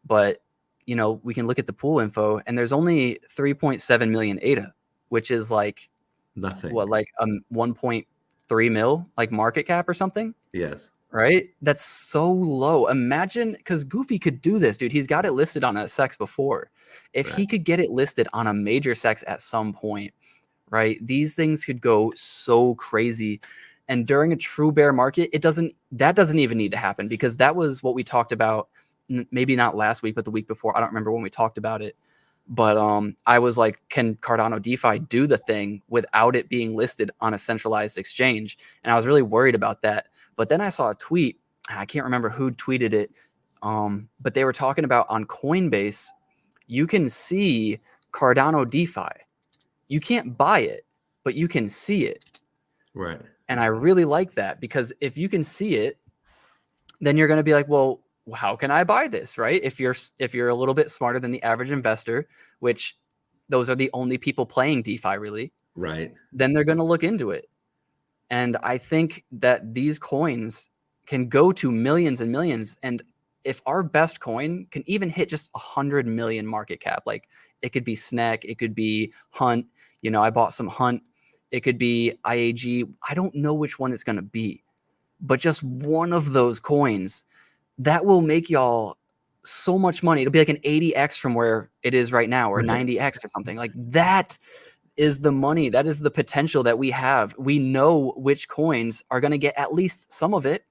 But, we can look at the pool info, and there's only 3.7 million ADA, which is like nothing. What, like 1.3 mil, like market cap or something? Yes. Right? That's so low. Imagine, because Goofy could do this, dude. He's got it listed on a SEX before. If he could get it listed on a major SEX at some point, right? These things could go so crazy. And during a true bear market, that doesn't even need to happen, because that was what we talked about, maybe not last week, but the week before. I don't remember when we talked about it. But I was like, can Cardano DeFi do the thing without it being listed on a centralized exchange? And I was really worried about that. But then I saw a tweet. I can't remember who tweeted it. But they were talking about on Coinbase, you can see Cardano DeFi. You can't buy it, but you can see it. Right. And I really like that, because if you can see it, then you're going to be like, well, how can I buy this, right? If you're a little bit smarter than the average investor, which those are the only people playing DeFi really, right? Then they're going to look into it. And I think that these coins can go to millions and millions. And if our best coin can even hit just 100 million market cap, like it could be SNEC, it could be Hunt. I bought some Hunt. It could be IAG. I don't know which one it's going to be, but just one of those coins, that will make y'all so much money. It'll be like an 80x from where it is right now, or 90x or something. Like, that is the money. That is the potential that we have. We know which coins are going to get at least some of it.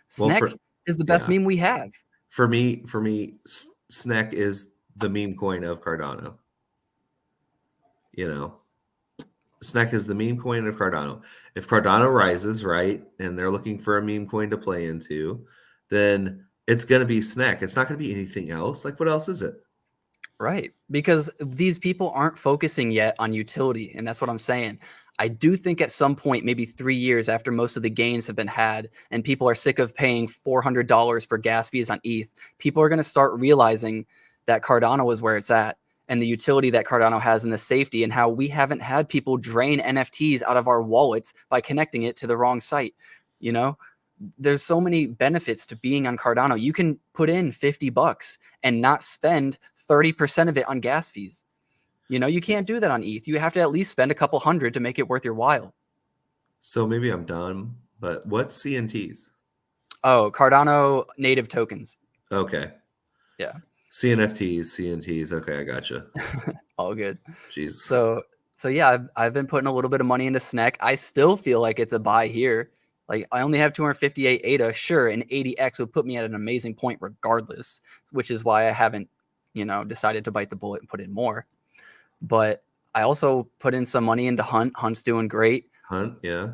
SNEC is the best meme we have. For me, SNEC is the meme coin of Cardano. SNEC is the meme coin of Cardano. If Cardano rises, right, and they're looking for a meme coin to play into, then it's going to be SNEC. It's not going to be anything else. Like, what else is it? Right. Because these people aren't focusing yet on utility. And that's what I'm saying. I do think at some point, maybe 3 years after most of the gains have been had and people are sick of paying $400 for gas fees on ETH, people are going to start realizing that Cardano is where it's at, and the utility that Cardano has, and the safety, and how we haven't had people drain NFTs out of our wallets by connecting it to the wrong site. There's so many benefits to being on Cardano. You can put in $50 and not spend 30% of it on gas fees. You can't do that on ETH. You have to at least spend a couple hundred to make it worth your while. So maybe I'm done, but what's CNTs? Oh, Cardano native tokens. Okay. Yeah. CNFTs. Okay, I gotcha. All good. Jesus. So yeah, I've been putting a little bit of money into SNEC. I still feel like it's a buy here. Like, I only have 258 ADA. Sure, an 80x would put me at an amazing point regardless, which is why I haven't, decided to bite the bullet and put in more. But I also put in some money into Hunt. Hunt's doing great. Hunt, yeah.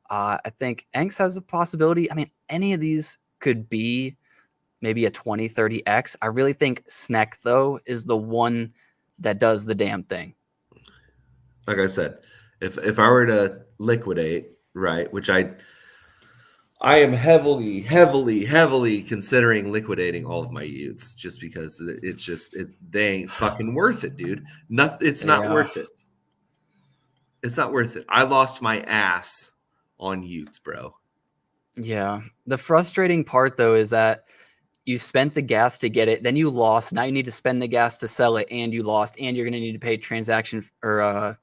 I think Anx has a possibility. I mean, any of these could be maybe a 20, 30x. I really think SNEC, though, is the one that does the damn thing. Like I said, if I were to liquidate, right, which I am heavily considering liquidating all of my Utes, just because they ain't fucking worth it, dude. It's not worth it. It's not worth it. I lost my ass on Utes, bro. Yeah. The frustrating part, though, is that you spent the gas to get it, then you lost. Now you need to spend the gas to sell it, and you lost, and you're going to need to pay transaction or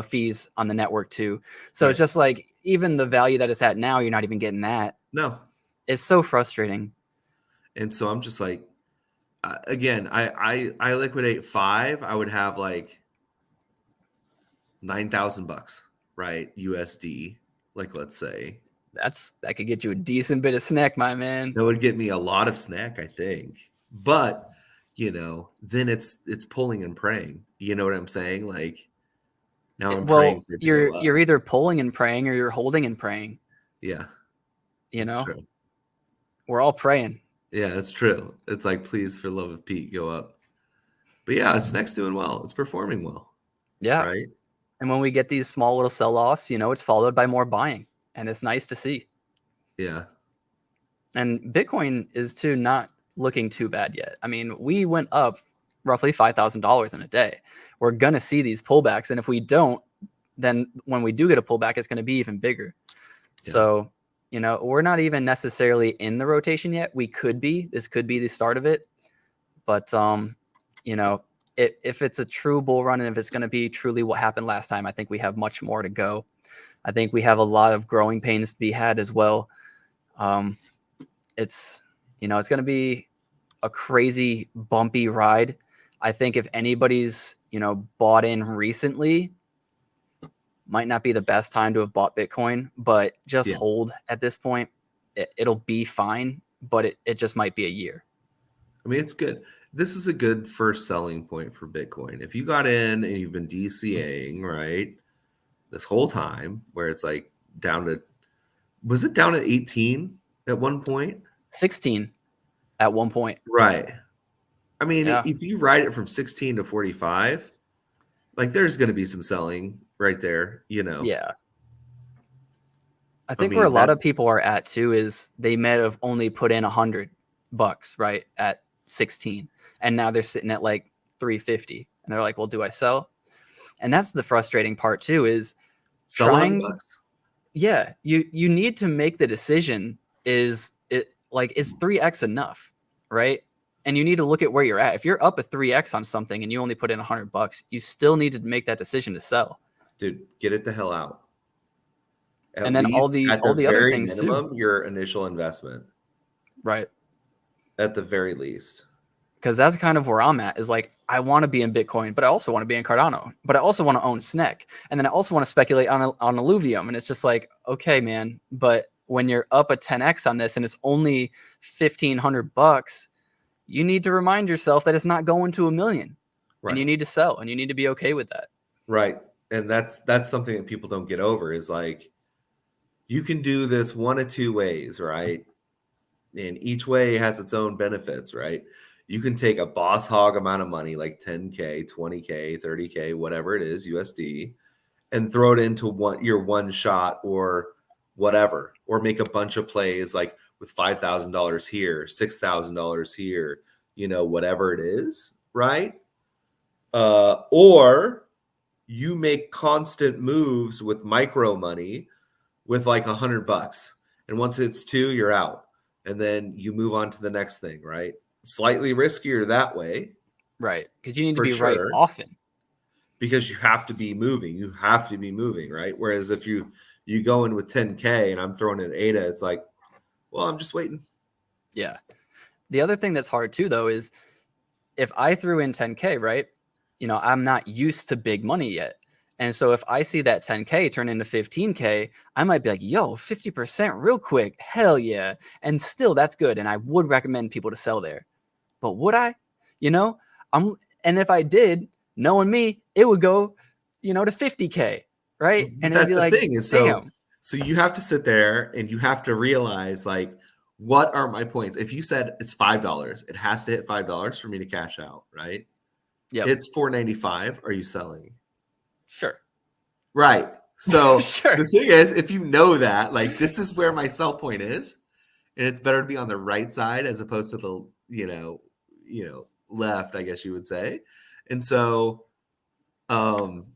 fees on the network too. So It's just like, even the value that it's at now, you're not even getting that. No. It's so frustrating. And so I'm just like, again, I liquidate 5, I would have like $9,000, right? USD, like, let's say. That could get you a decent bit of SNEC, my man. That would get me a lot of SNEC, I think. But, then it's pulling and praying. You know what I'm saying? Like, now I'm praying for it to go up. You're either pulling and praying, or you're holding and praying. Yeah. That's true. We're all praying. Yeah, it's true. It's like, please, for the love of Pete, go up. But yeah, it's next doing well. It's performing well. Yeah. Right. And when we get these small little sell-offs, it's followed by more buying, and it's nice to see. Yeah. And Bitcoin is too not looking too bad yet. I mean, we went up roughly $5,000 in a day. We're going to see these pullbacks. And if we don't, then when we do get a pullback, it's going to be even bigger. Yeah. So, we're not even necessarily in the rotation yet. We could be. This could be the start of it. But, if it's a true bull run and if it's going to be truly what happened last time, I think we have much more to go. I think we have a lot of growing pains to be had as well. It's going to be a crazy bumpy ride. I think if anybody's, bought in recently, might not be the best time to have bought Bitcoin, but just hold at this point. It'll be fine, but it just might be a year. I mean, it's good. This is a good first selling point for Bitcoin. If you got in and you've been DCAing, right, this whole time, where it's like was it down at 18 at one point? 16 at one point. Right. I mean, if you ride it from 16 to 45, like there's going to be some selling right there, Yeah. I think where a lot of people are at too is they might have only put in $100, right, at 16, and now they're sitting at like 350, and they're like, well, do I sell? And that's the frustrating part too, is selling. Yeah, you need to make the decision. Is 3x enough, right? And you need to look at where you're at. If you're up a 3x on something and you only put in $100, you still need to make that decision to sell. Dude, get it the hell out. And then all the other things minimum, too. Your initial investment, right? At the very least, because that's kind of where I'm at. Is like, I want to be in Bitcoin, but I also want to be in Cardano, but I also want to own SNEC, and then I also want to speculate on Illuvium. And it's just like, okay, man, but when you're up a 10x on this and it's only $1,500, you need to remind yourself that it's not going to $1 million, right? And you need to sell, and you need to be okay with that, right? And that's something that people don't get over, is like, you can do this one of two ways, right? And each way has its own benefits, right? You can take a boss hog amount of money, like 10K, 20K, 30K, whatever it is, USD, and throw it into your one shot or whatever, or make a bunch of plays like with $5,000 here, $6,000 here, whatever it is, right? Or you make constant moves with micro money with like $100, and once it's 2, you're out, and then you move on to the next thing, right? Slightly riskier that way, right? Because you need to be right often, because you have to be moving. Right? Whereas if you go in with 10K and I'm throwing in ADA, it's like, well, I'm just waiting. Yeah. The other thing that's hard too, though, is if I threw in 10K, right, I'm not used to big money yet. And so if I see that 10K turn into 15K, I might be like, yo, 50% real quick. Hell yeah. And still, that's good. And I would recommend people to sell there. But would I? And if I did, knowing me, it would go, to 50K, right? And that's it'd be thing is, damn. So you have to sit there and you have to realize, like, what are my points? If you said it's $5, it has to hit $5 for me to cash out, right? Yeah. It's $4.95. Are you selling? Sure. Right. So sure. The thing is, if you know that, like, this is where my sell point is, and it's better to be on the right side as opposed to the, left, I guess you would say. And so, once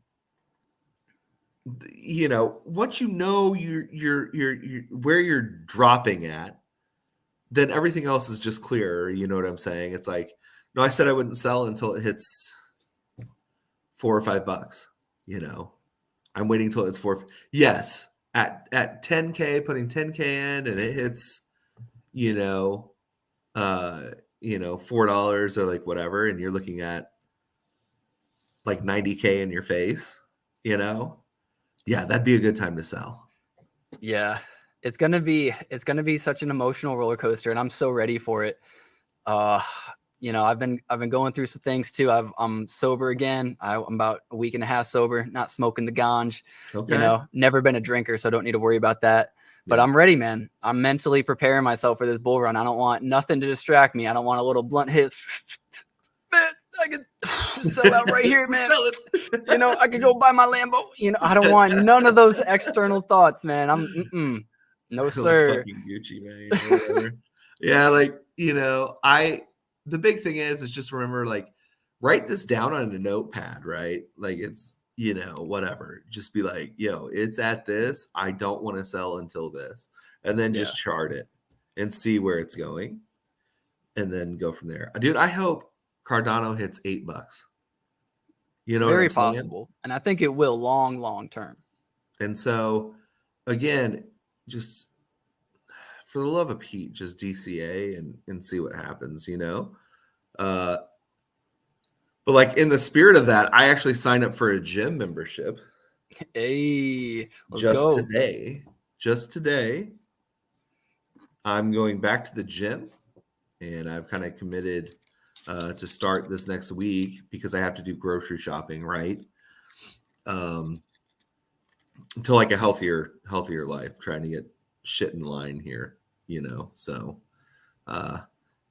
you know you're where you're dropping at, then everything else is just clearer. You know what I'm saying? It's like, no, I said I wouldn't sell until it hits $4 or $5. I'm waiting until it's 4. Yes, at 10K, putting 10K in, and it hits, $4 or like whatever, and you're looking at like 90K in your face, yeah, that'd be a good time to sell. Yeah, it's gonna be such an emotional roller coaster, and I'm so ready for it. you know, I've been going through some things too. I'm sober again. I'm about a week and a half sober, not smoking the ganj. Okay. You know, never been a drinker, so don't need to worry about that. But I'm ready, man. I'm mentally preparing myself for this bull run. I don't want nothing to distract me. I don't want a little blunt hit. Man, I could sell out right here, man. Sell it. You know, I could go buy my Lambo. You know, I don't want none of those external thoughts, man. No, sir. Fucking Gucci, man. Yeah, like, you know, the big thing is just remember, like, write this down on a notepad, right? Like, it's, you know, whatever. Just be like, yo, it's at this. I don't want to sell until this. And then just chart it and see where it's going. And then go from there. Dude, I hope Cardano hits $8. You know, very possible. And I think it will long term. And so, again, just for the love of Pete, just DCA and see what happens, you know? But like in the spirit of that, I actually signed up for a gym membership. Hey, let's go. Just today, I'm going back to the gym, and I've kind of committed to start this next week because I have to do grocery shopping, right? To like a healthier life, trying to get shit in line here, you know? So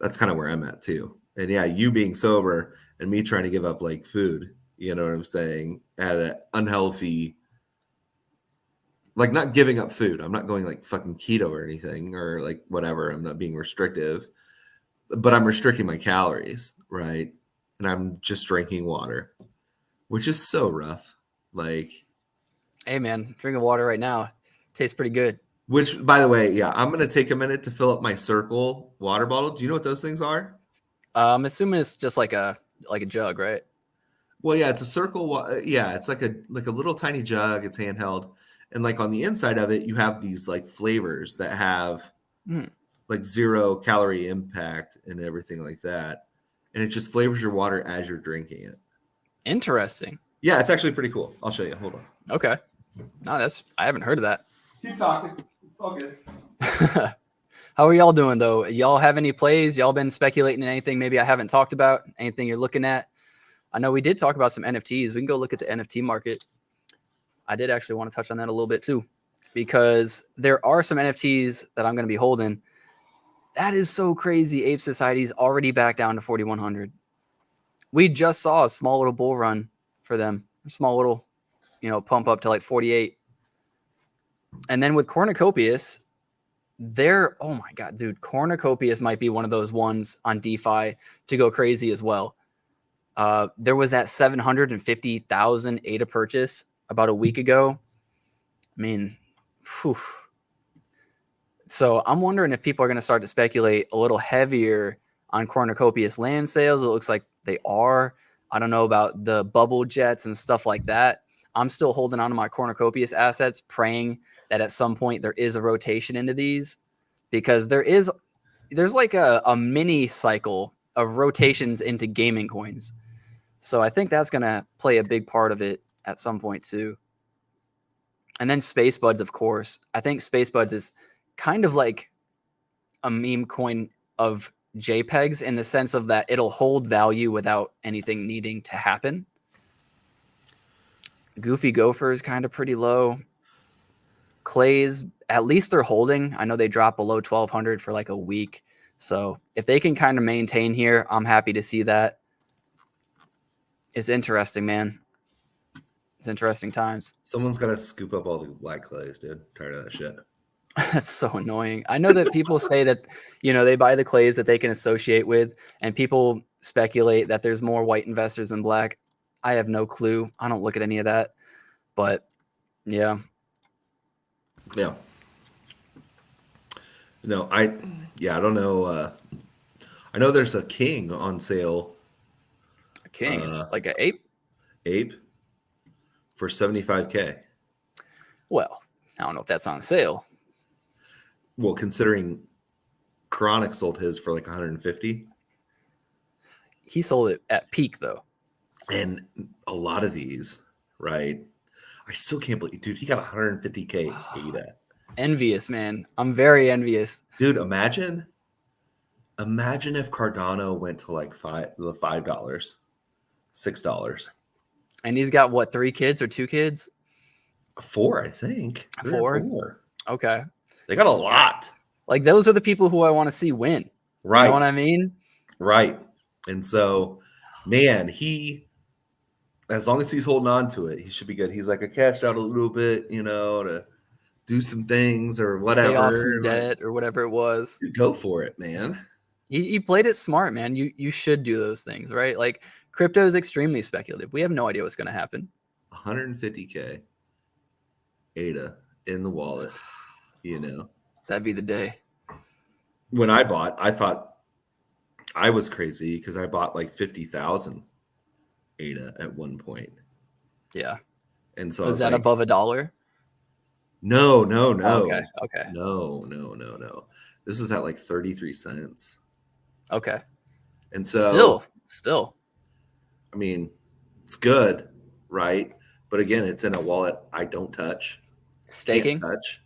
that's kind of where I'm at too. And yeah, you being sober and me trying to give up like food, you know what I'm saying? At an unhealthy, like not giving up food. I'm not going like fucking keto or anything or like whatever. I'm not being restrictive, but I'm restricting my calories, right? And I'm just drinking water, which is so rough. Like, hey man, drinking water right now tastes pretty good. Which, by the way, yeah, I'm gonna take a minute to fill up my Circle water bottle. Do you know what those things are? I'm assuming it's just like a jug, right? Well, yeah, it's a Circle. Yeah, it's like a little tiny jug. It's handheld, and like on the inside of it, you have these like flavors that have like 0 calorie impact and everything like that, and it just flavors your water as you're drinking it. Interesting. Yeah, it's actually pretty cool. I'll show you. Hold on. Okay. No, I haven't heard of that. Keep talking. It's all good. How are y'all doing though? Y'all have any plays? Y'all been speculating in anything maybe I haven't talked about? Anything you're looking at? I know we did talk about some NFTs. We can go look at the NFT market. I did actually want to touch on that a little bit too, because there are some NFTs that I'm going to be holding. That is so crazy. Ape Society's already back down to 4,100. We just saw a small little bull run for them. A small little, you know, pump up to like 48. And then with Cornucopias, oh my God, dude, Cornucopias might be one of those ones on DeFi to go crazy as well. There was that 750,000 ADA purchase about a week ago. I mean, whew. So I'm wondering if people are going to start to speculate a little heavier on Cornucopias land sales. It looks like they are. I don't know about the bubble jets and stuff like that. I'm still holding on to my Cornucopias assets, praying that at some point there is a rotation into these, because there's like a mini cycle of rotations into gaming coins. So I think that's going to play a big part of it at some point too. And then Space Buds, of course. I think Space Buds is kind of like a meme coin of JPEGs in the sense of that it'll hold value without anything needing to happen. Goofy Gopher is kind of pretty low. Clays, at least they're holding. I know they dropped below 1,200 for like a week. So if they can kind of maintain here, I'm happy to see that. It's interesting, man. It's interesting times. Someone's got to scoop up all the black clays, dude. Tired of that shit. That's so annoying. I know that people say that, you know, they buy the clays that they can associate with, and people speculate that there's more white investors than black. I have no clue. I don't look at any of that. But yeah. Yeah. No, I don't know. I know there's a king on sale. A king? Like an ape? Ape for $75K. Well, I don't know if that's on sale. Well, considering Chronic sold his for like 150. He sold it at peak though. And a lot of these, right? I still can't believe, dude, he got 150K ADA. Envious, man. I'm very envious. Dude, imagine Imagine if Cardano went to like $5, $6. And he's got what, 3 kids or 2 kids? 4, I think. 3 or 4. Okay. They got a lot. Like, those are the people who I want to see win. Right. You know what I mean? Right. And so, man, as long as he's holding on to it, he should be good. He's like, I cashed out a little bit, to do some things or whatever. Pay off some debt or whatever it was. Go for it, man. He played it smart, man. You should do those things, right? Like, crypto is extremely speculative. We have no idea what's going to happen. 150K ADA in the wallet, That'd be the day. When I bought, I thought I was crazy because I bought like 50,000 ADA at one point. Yeah. And so was that like, above $1? No. Okay. No. This was at like 33 cents. Okay. And so still. I mean, it's good, right? But again, it's in a wallet I don't touch. Staking? Can't touch,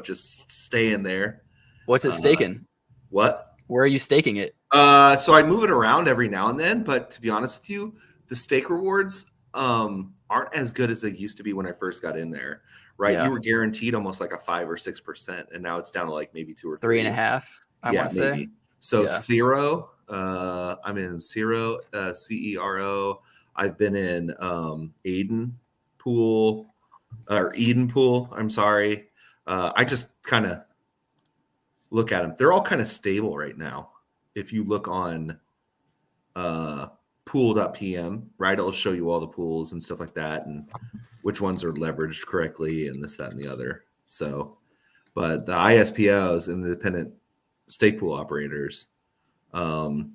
just stay in there. What's it staking? What? Where are you staking it? So I move it around every now and then, but to be honest with you, the stake rewards aren't as good as they used to be when I first got in there, right? Yeah. You were guaranteed almost like a 5 or 6%, and now it's down to like maybe 2 or 3. 3.5. I want to say. So Cero, I'm in Cero, CERO. I've been in Eden Pool. I'm sorry. I just kind of look at them. They're all kind of stable right now. If you look on pool.pm, right, it'll show you all the pools and stuff like that and which ones are leveraged correctly and this, that, and the other. So, but the ISPOs, independent stake pool operators, normally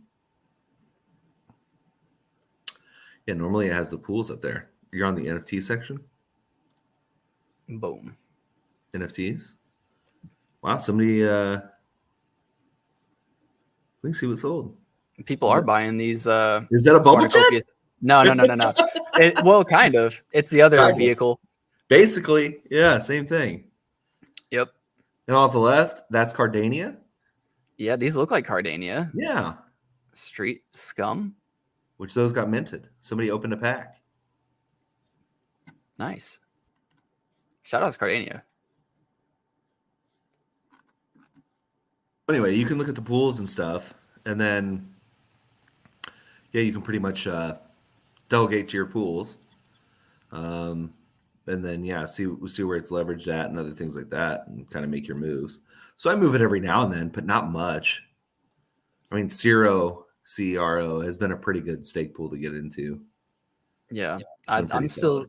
it has the pools up there. You're on the NFT section. Boom. NFTs. Wow, somebody we can see what's sold. People are buying these. Is that a bubble chip? No. Well, kind of. It's the other vehicle. Basically, yeah, same thing. Yep. And off the left, that's Cardania. Yeah, these look like Cardania. Yeah. Street scum. Which those got minted. Somebody opened a pack. Nice. Shout out to Cardania. Anyway, you can look at the pools and stuff, and then, you can pretty much delegate to your pools, and then see where it's leveraged at and other things like that, and kind of make your moves. So I move it every now and then, but not much. I mean, CERO has been a pretty good stake pool to get into. Yeah, I'm still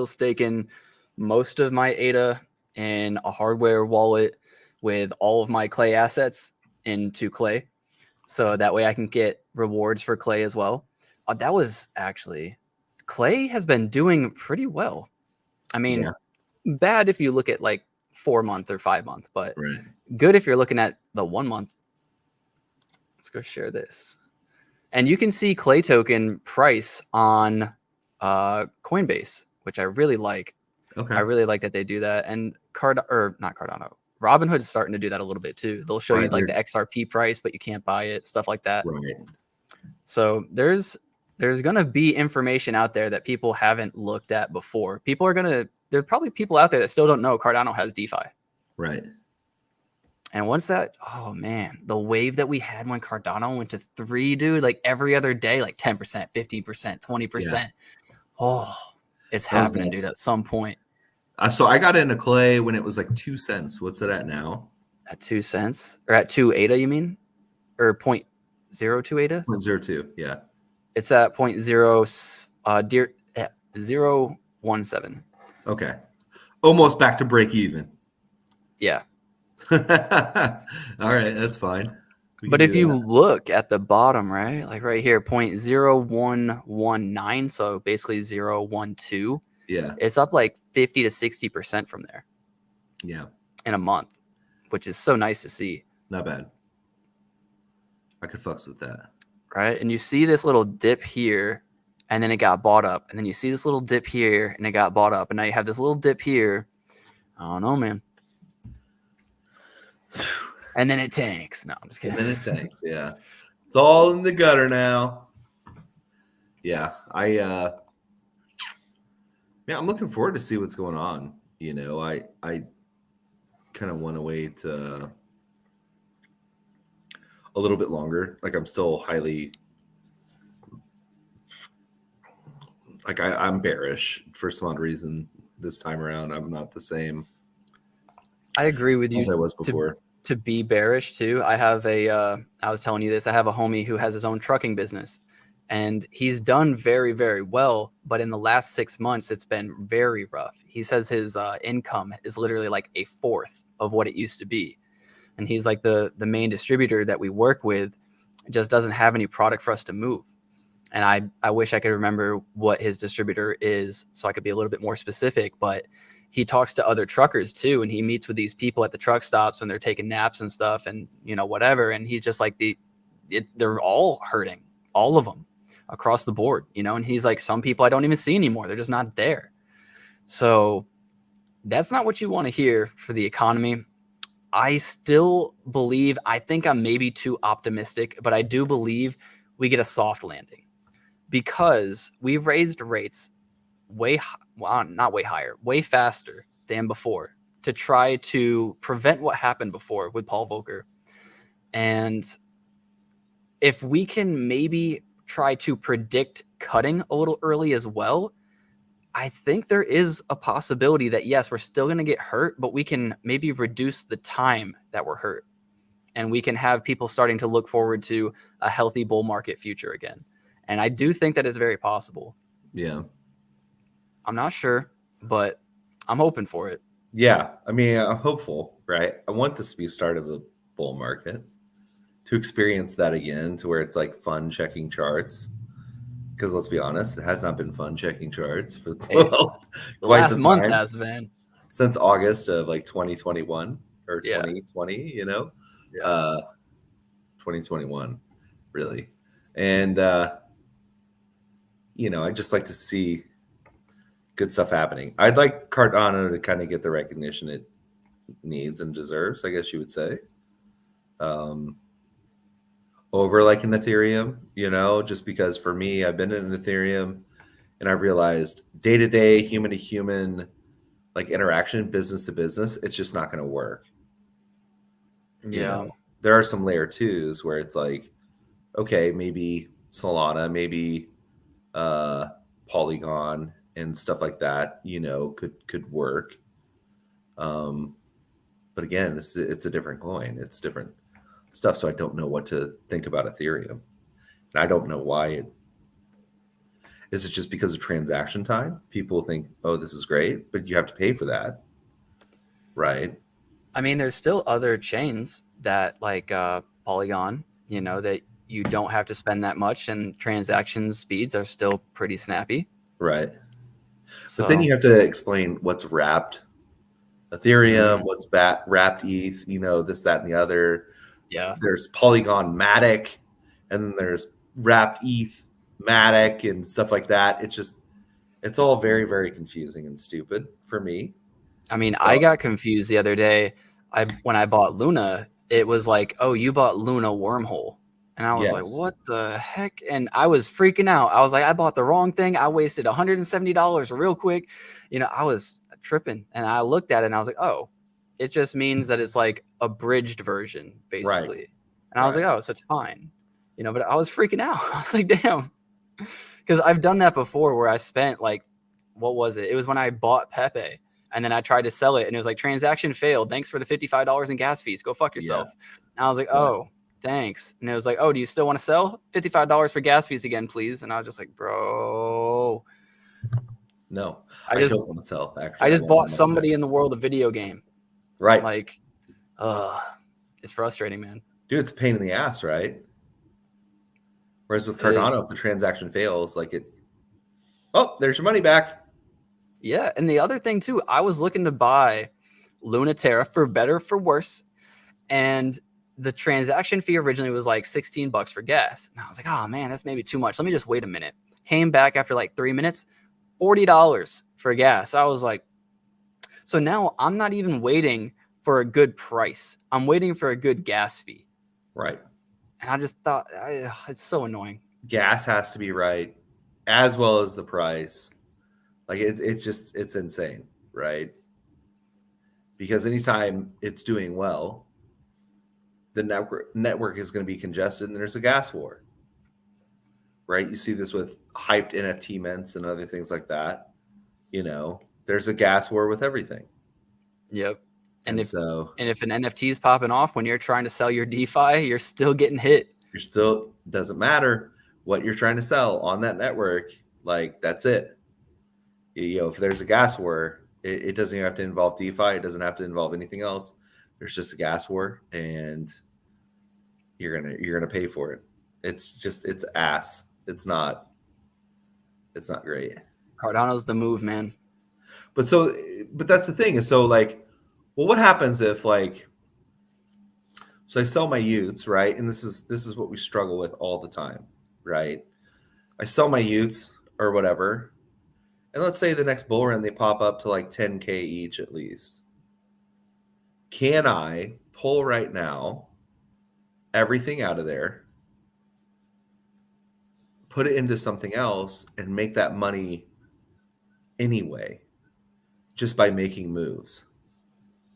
staking most of my ADA in a hardware wallet with all of my Clay assets into Clay. So that way I can get rewards for Clay as well. That was actually, Clay has been doing pretty well. I mean, bad if you look at like 4-month or 5-month, but good if you're looking at the 1 month. Let's go share this. And you can see Clay token price on Coinbase, which I really like. Okay. I really like that they do that. And not Cardano. Robinhood's starting to do that a little bit too. They'll show you like the XRP price, but you can't buy it, stuff like that. Right. So there's going to be information out there that people haven't looked at before. There's probably people out there that still don't know Cardano has DeFi. Right. And once that, oh man, the wave that we had when Cardano went to 3, dude, like every other day, like 10%, 15%, 20%. Yeah. Oh, it's happening, dude, at some point. So I got into Clay when it was like 2 cents. What's it at now? At 2 cents? Or at 2 ADA, you mean? Or 0.02 ADA? 0.02, yeah. It's at 0.017. Okay. Almost back to break even. Yeah. All right, that's fine. But if you look at the bottom, right, like right here, 0.0119, so basically 0.12. Yeah. It's up like 50 to 60% from there. Yeah. In a month, which is so nice to see. Not bad. I could fucks with that. Right? And you see this little dip here, and then it got bought up. And then you see this little dip here, and it got bought up. And now you have this little dip here. I don't know, man. And then it tanks. No, I'm just kidding. And then it tanks. Yeah. It's all in the gutter now. Yeah. I'm looking forward to see what's going on. You know, I kind of want to wait a little bit longer. Like I'm still highly I'm bearish for some odd reason this time around. I'm not the same. I agree with you as I was before. To be bearish too. I have I was telling you this, I have a homie who has his own trucking business and he's done very, very well. But in the last 6 months, it's been very rough. He says his income is literally like a fourth of what it used to be. And he's like the main distributor that we work with just doesn't have any product for us to move. And I wish I could remember what his distributor is so I could be a little bit more specific, but he talks to other truckers too. And he meets with these people at the truck stops when they're taking naps and stuff and, you know, whatever. And he's just like, they're all hurting, all of them across the board, you know? And he's like, some people I don't even see anymore. They're just not there. So that's not what you want to hear for the economy. I still believe, I think I'm maybe too optimistic, but I do believe we get a soft landing because we've raised rates way faster than before to try to prevent what happened before with Paul Volcker. And if we can maybe try to predict cutting a little early as well, I think there is a possibility that, yes, we're still going to get hurt, but we can maybe reduce the time that we're hurt. And we can have people starting to look forward to a healthy bull market future again. And I do think that is very possible. Yeah. I'm not sure, but I'm hoping for it. Yeah. I mean, I'm hopeful, right? I want this to be the start of the bull market, to experience that again, to where it's like fun checking charts. Because let's be honest, it has not been fun checking charts for quite some time. Last month has been. Since August of like 2021 or 2020, you know? Yeah. 2021, really. And, you know, I just like to see good stuff happening. I'd like Cardano to kind of get the recognition it needs and deserves, I guess you would say. Over like an Ethereum, you know, just because for me, I've been in an Ethereum and I've realized day-to-day, human-to-human, like interaction, business to business, it's just not going to work. Yeah. You know, there are some layer twos where it's like, okay, maybe Solana, maybe Polygon and stuff like that, you know, could work. But again, it's a different coin. It's different stuff. So I don't know what to think about Ethereum. And I don't know why is it just because of transaction time? People think, oh, this is great, but you have to pay for that. Right. I mean, there's still other chains that like Polygon, you know, that you don't have to spend that much and transaction speeds are still pretty snappy. Right. So, but then you have to explain what's wrapped Ethereum, what's wrapped ETH, you know, this, that, and the other. Yeah. There's Polygon Matic, and then there's wrapped ETH Matic and stuff like that. It's all very, very confusing and stupid for me. I mean, I got confused the other day. When I bought Luna, it was like, oh, you bought Luna Wormhole. And I was like, what the heck? And I was freaking out. I was like, I bought the wrong thing. I wasted $170 real quick. You know, I was tripping. And I looked at it and I was like, oh, it just means that it's like a bridged version, basically. Right. And I was like, oh, so it's fine. You know, but I was freaking out. I was like, damn. Because I've done that before where I spent like, what was it? It was when I bought Pepe. And then I tried to sell it. And it was like, transaction failed. Thanks for the $55 in gas fees. Go fuck yourself. Yeah. And I was like, oh. Thanks. And it was like, oh, do you still want to sell? $55 for gas fees again, please. And I was just like, bro. No, I don't want to sell. Actually, I just bought somebody in the world of video game. Right. Like, it's frustrating, man. Dude, it's a pain in the ass, right? Whereas with Cardano, if the transaction fails, like there's your money back. Yeah. And the other thing too, I was looking to buy Lunaterra for better, for worse. And the transaction fee originally was like $16 for gas. And I was like, oh man, that's maybe too much. Let me just wait a minute. Came back after like 3 minutes, $40 for gas. I was like, so now I'm not even waiting for a good price. I'm waiting for a good gas fee. Right. And I just thought, it's so annoying. Gas has to be right, as well as the price. Like it's insane, right? Because anytime it's doing well, the network is going to be congested and there's a gas war, right? You see this with hyped NFT mints and other things like that. There's a gas war with everything. Yep. And if so, if an NFT is popping off when you're trying to sell your DeFi, you're still getting hit. Doesn't matter what you're trying to sell on that network. Like, that's it. If there's a gas war, it doesn't even have to involve DeFi. It doesn't have to involve anything else. There's just a gas war, and you're gonna pay for it. It's ass. It's not great. Cardano's the move, man. But that's the thing. So like, well, what happens if like, so I sell my Utes, right? And this is what we struggle with all the time, right? I sell my Utes or whatever, and let's say the next bull run they pop up to like 10K each at least. Can I pull right now everything out of there, put it into something else, and make that money anyway, just by making moves?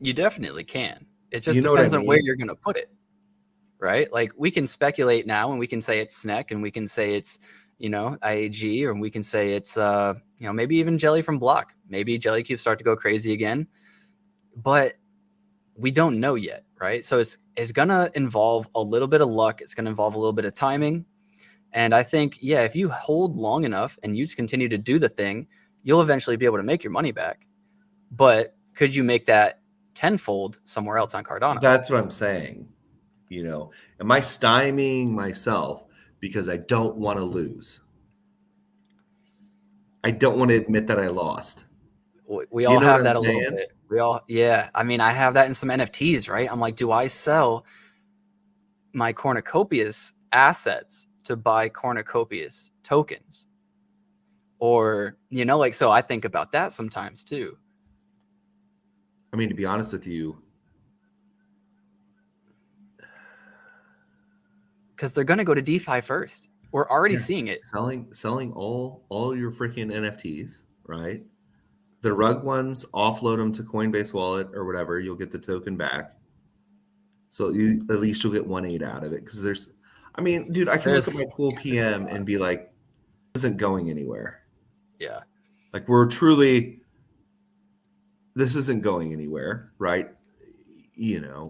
You definitely can. It just depends on where you're going to put it, right? Like, we can speculate now, and we can say it's SNEC, and we can say it's, IAG, or we can say it's, maybe even Jelly from Block. Maybe Jelly Cubes start to go crazy again, but we don't know yet, right? So it's going to involve a little bit of luck. It's going to involve a little bit of timing. And I think, if you hold long enough and you just continue to do the thing, you'll eventually be able to make your money back. But could you make that tenfold somewhere else on Cardano? That's what I'm saying. Am I stymieing myself because I don't want to lose? I don't want to admit that I lost. We all have that a little bit. I mean, I have that in some NFTs, right? I'm like, do I sell my cornucopias assets to buy cornucopias tokens? Or, so I think about that sometimes too. I mean, to be honest with you, because they're going to go to DeFi first. We're already seeing it. Selling all your freaking NFTs, right? The rug ones, offload them to Coinbase wallet or whatever. You'll get the token back. So at least you'll get 1/8 out of it. Because dude, I can look at my pool PM and be like, this isn't going anywhere. Yeah. Like, this isn't going anywhere, right?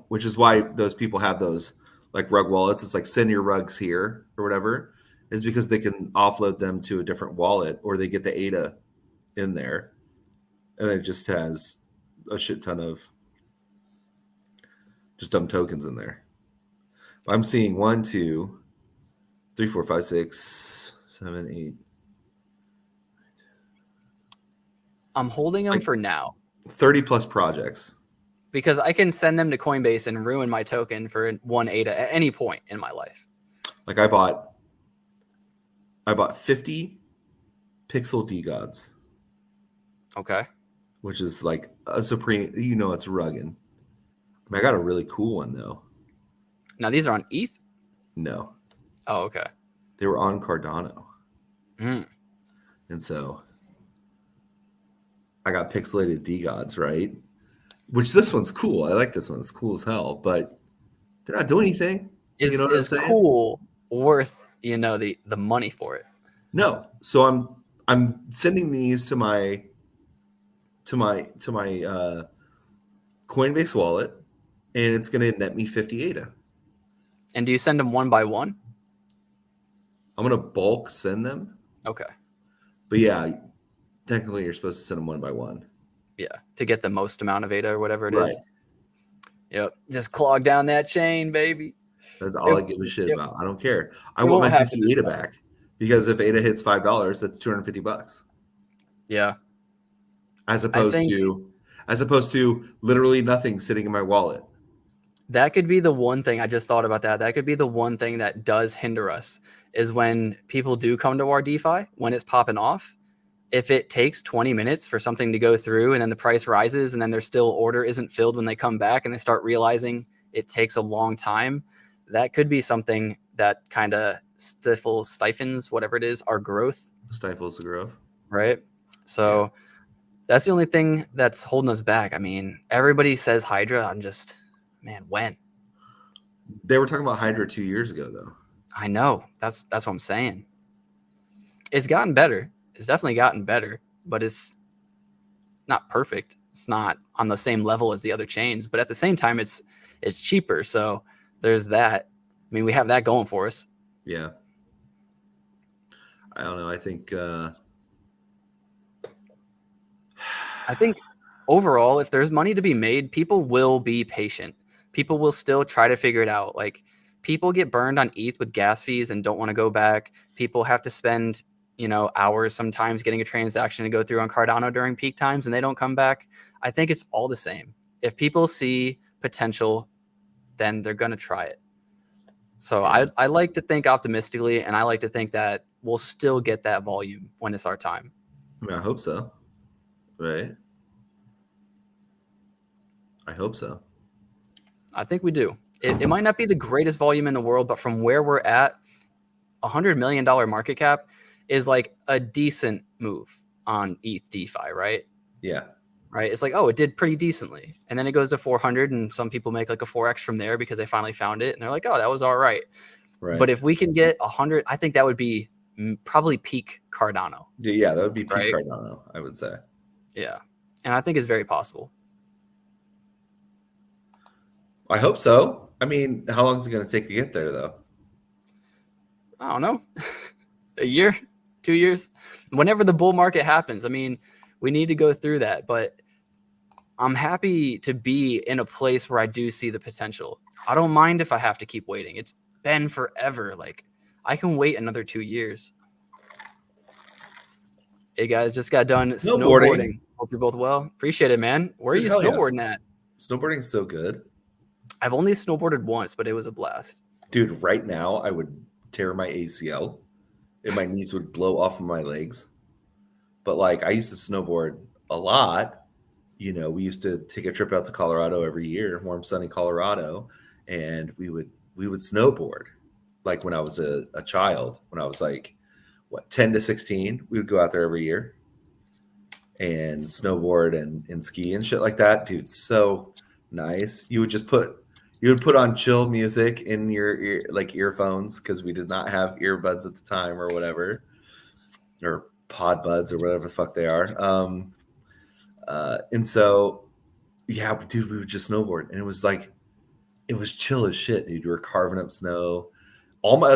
Which is why those people have those like rug wallets. It's like, send your rugs here or whatever, is because they can offload them to a different wallet, or they get the ADA in there, and it just has a shit ton of just dumb tokens in there. I'm seeing 1, 2, 3, 4, 5, 6, 7, 8. I'm holding them for now. 30 plus projects. Because I can send them to Coinbase and ruin my token for 1 ADA at any point in my life. Like, I bought 50 Pixel DeGods. Okay. Which is like a supreme, it's rugged. I got a really cool one though. Now these are on ETH? No. Oh, okay. They were on Cardano. And so I got pixelated DeGods, right? Which, this one's cool. I like this one. It's cool as hell, but they're not doing anything. Is cool worth, the money for it? No. So I'm sending these to my Coinbase wallet, and it's going to net me 50 ADA. And do you send them one by one? I'm going to bulk send them. Okay. But yeah, technically you're supposed to send them one by one. Yeah, to get the most amount of ADA or whatever it is. Yep. Just clog down that chain, baby. That's all I give a shit about. I don't care. I want my 50 ADA back, because if ADA hits $5, that's $250. Yeah. As opposed to literally nothing sitting in my wallet. That could be the one thing. I just thought about that. That could be the one thing that does hinder us, is when people do come to our DeFi, when it's popping off, if it takes 20 minutes for something to go through and then the price rises and then their still order isn't filled when they come back and they start realizing it takes a long time, that could be something that kind of stifles, whatever it is, our growth. Stifles the growth. Right. So that's the only thing that's holding us back. I mean, everybody says Hydra. I'm just, man, when? They were talking about Hydra 2 years ago, though. I know. That's what I'm saying. It's gotten better. It's definitely gotten better, but it's not perfect. It's not on the same level as the other chains, but at the same time, it's cheaper. So there's that. I mean, we have that going for us. Yeah. I don't know. I think overall, if there's money to be made, people will be patient. People will still try to figure it out. Like, people get burned on ETH with gas fees and don't want to go back. People have to spend, hours sometimes getting a transaction to go through on Cardano during peak times and they don't come back. I think it's all the same. If people see potential, then they're going to try it. So I like to think optimistically, and I like to think that we'll still get that volume when it's our time. I mean, I hope so. Right? I hope so. I think we do. It might not be the greatest volume in the world, but from where we're at, $100 million market cap is like a decent move on ETH DeFi, right? Yeah. Right. It's like, oh, it did pretty decently. And then it goes to 400 and some people make like a 4X from there because they finally found it. And they're like, oh, that was all right. Right. But if we can get 100, I think that would be probably peak Cardano. Yeah, that would be peak Cardano, I would say. Yeah. And I think it's very possible. I hope so. I mean, how long is it going to take to get there, though? I don't know. A year, 2 years, whenever the bull market happens. I mean, we need to go through that, but I'm happy to be in a place where I do see the potential. I don't mind if I have to keep waiting. It's been forever. Like, I can wait another 2 years. Hey guys, just got done snowboarding. Hope you're both well. Appreciate it, man. Where are you snowboarding at? Snowboarding's so good. I've only snowboarded once, but it was a blast. Dude, right now I would tear my ACL and my knees would blow off of my legs. But like, I used to snowboard a lot. We used to take a trip out to Colorado every year, warm, sunny Colorado, and we would snowboard. Like when I was a child, when I was like, 10 to 16, we would go out there every year and snowboard and ski and shit like that. Dude, so nice. You would put on chill music in your earphones, because we did not have earbuds at the time or whatever, or pod buds or whatever the fuck they are. And so, yeah, dude, we would just snowboard, and it was chill as shit, dude. We were carving up snow.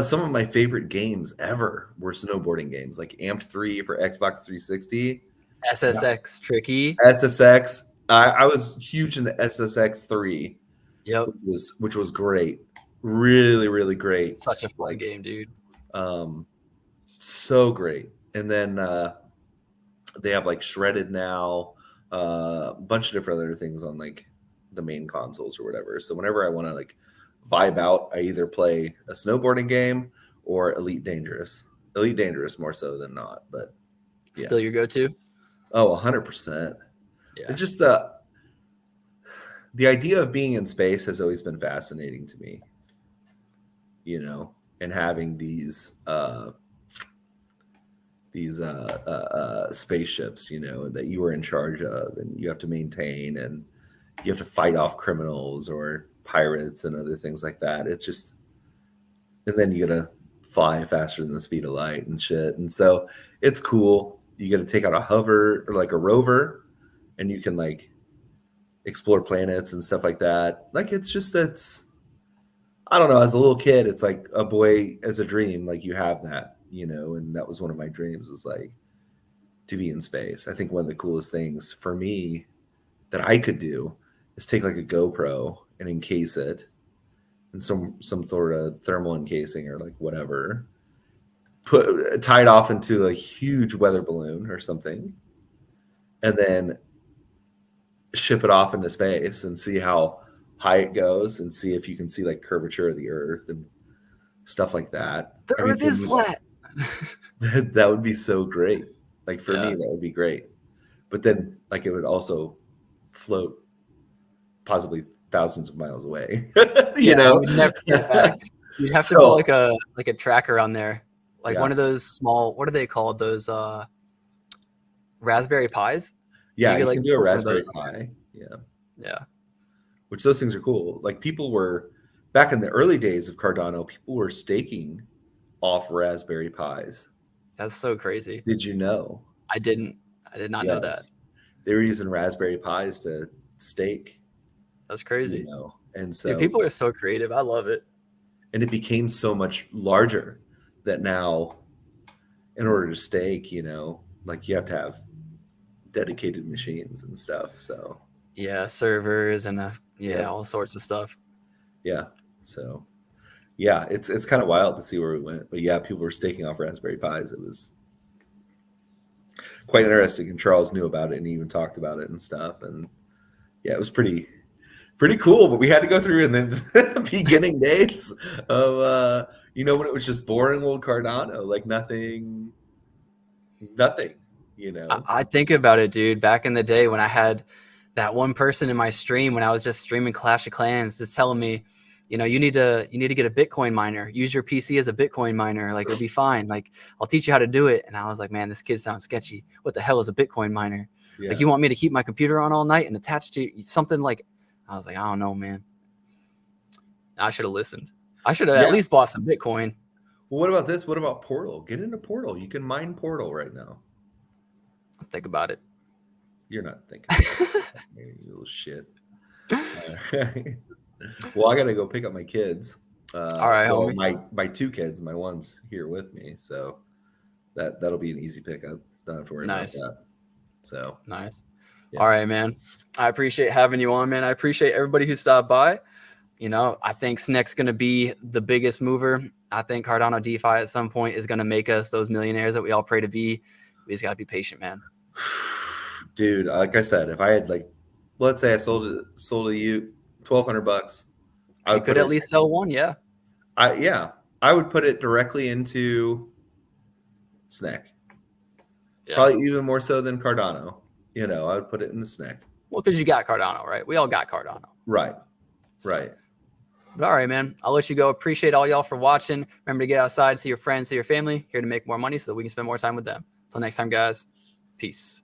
Some of my favorite games ever were snowboarding games, like Amped 3 for Xbox 360. SSX tricky. SSX. I was huge into SSX 3. Yep. Which was great. Really, really great. Such a fun game, dude. So great. And then they have like Shredded now, a bunch of different other things on like the main consoles or whatever. So whenever I want to like vibe out, I either play a snowboarding game or Elite Dangerous. Elite Dangerous more so than not, but yeah. Still your go-to? Oh, 100%. Yeah. It's just the idea of being in space has always been fascinating to me, and having these spaceships, that you are in charge of, and you have to maintain, and you have to fight off criminals or pirates and other things like that. It's just, and then you gotta fly faster than the speed of light and shit. And so it's cool. You gotta take out a hover or like a rover, and you can like explore planets and stuff like that. Like, I don't know, as a little kid, it's like a boy as a dream. Like, you have that, and that was one of my dreams, is like to be in space. I think one of the coolest things for me that I could do is take like a GoPro and encase it in some sort of thermal encasing or like whatever, tie it off into a huge weather balloon or something, and then ship it off into space and see how high it goes, and see if you can see like curvature of the earth and stuff like that. The earth is flat. That would be so great. Like for me, that would be great. But then like it would also float possibly thousands of miles away. You know, you'd never get it back. You'd have to put like a tracker on there, like one of those small. What are they called? Those Raspberry Pis. Yeah, you can do a Raspberry Pi. Yeah. Which those things are cool. Like people were back in the early days of Cardano, people were staking off Raspberry Pis. That's so crazy. Did you know? I did not know that. They were using Raspberry Pis to stake. That's crazy. You know? And so people are so creative. I love it. And it became so much larger that now in order to stake, you know, like you have to have dedicated machines and stuff. So yeah, servers and all sorts of stuff. Yeah. So yeah, it's kind of wild to see where we went. But yeah, people were staking off Raspberry Pis. It was quite interesting. And Charles knew about it and he even talked about it and stuff. And yeah, it was pretty cool. But we had to go through in the beginning days of you know, when it was just boring old Cardano, like nothing, you know. I think about it, dude. Back in the day when I had that one person in my stream when I was just streaming Clash of Clans just telling me, you know, you need to get a Bitcoin miner. Use your PC as a Bitcoin miner. Like it'll be fine. Like I'll teach you how to do it. And I was like, man, this kid sounds sketchy. What the hell is a Bitcoin miner? Yeah. Like you want me to keep my computer on all night and attached to something like? I was like, I don't know, man. I should have listened. I should have at least bought some Bitcoin. Well, what about this? What about Portal? Get into Portal. You can mine Portal right now. Think about it. You're not thinking about it. You little shit. Well, I got to go pick up my kids. All right, homie. My two kids, my one's here with me. So that'll be an easy pick. I don't have to worry about that. So nice. Yeah. All right, man. I appreciate having you on, man. I appreciate everybody who stopped by. You know, I think SNEC's going to be the biggest mover. I think Cardano DeFi at some point is going to make us those millionaires that we all pray to be. We just got to be patient, man. Dude, like I said, if I had let's say I sold it to you $1,200, I could at least sell one. Yeah. I would put it directly into SNEC. Yeah. Probably even more so than Cardano. You know, I would put it in the SNEC. Well, because you got Cardano, right? We all got Cardano. Right. Right. But all right, man. I'll let you go. Appreciate all y'all for watching. Remember to get outside, see your friends, see your family. Here to make more money so that we can spend more time with them. Until next time, guys. Peace.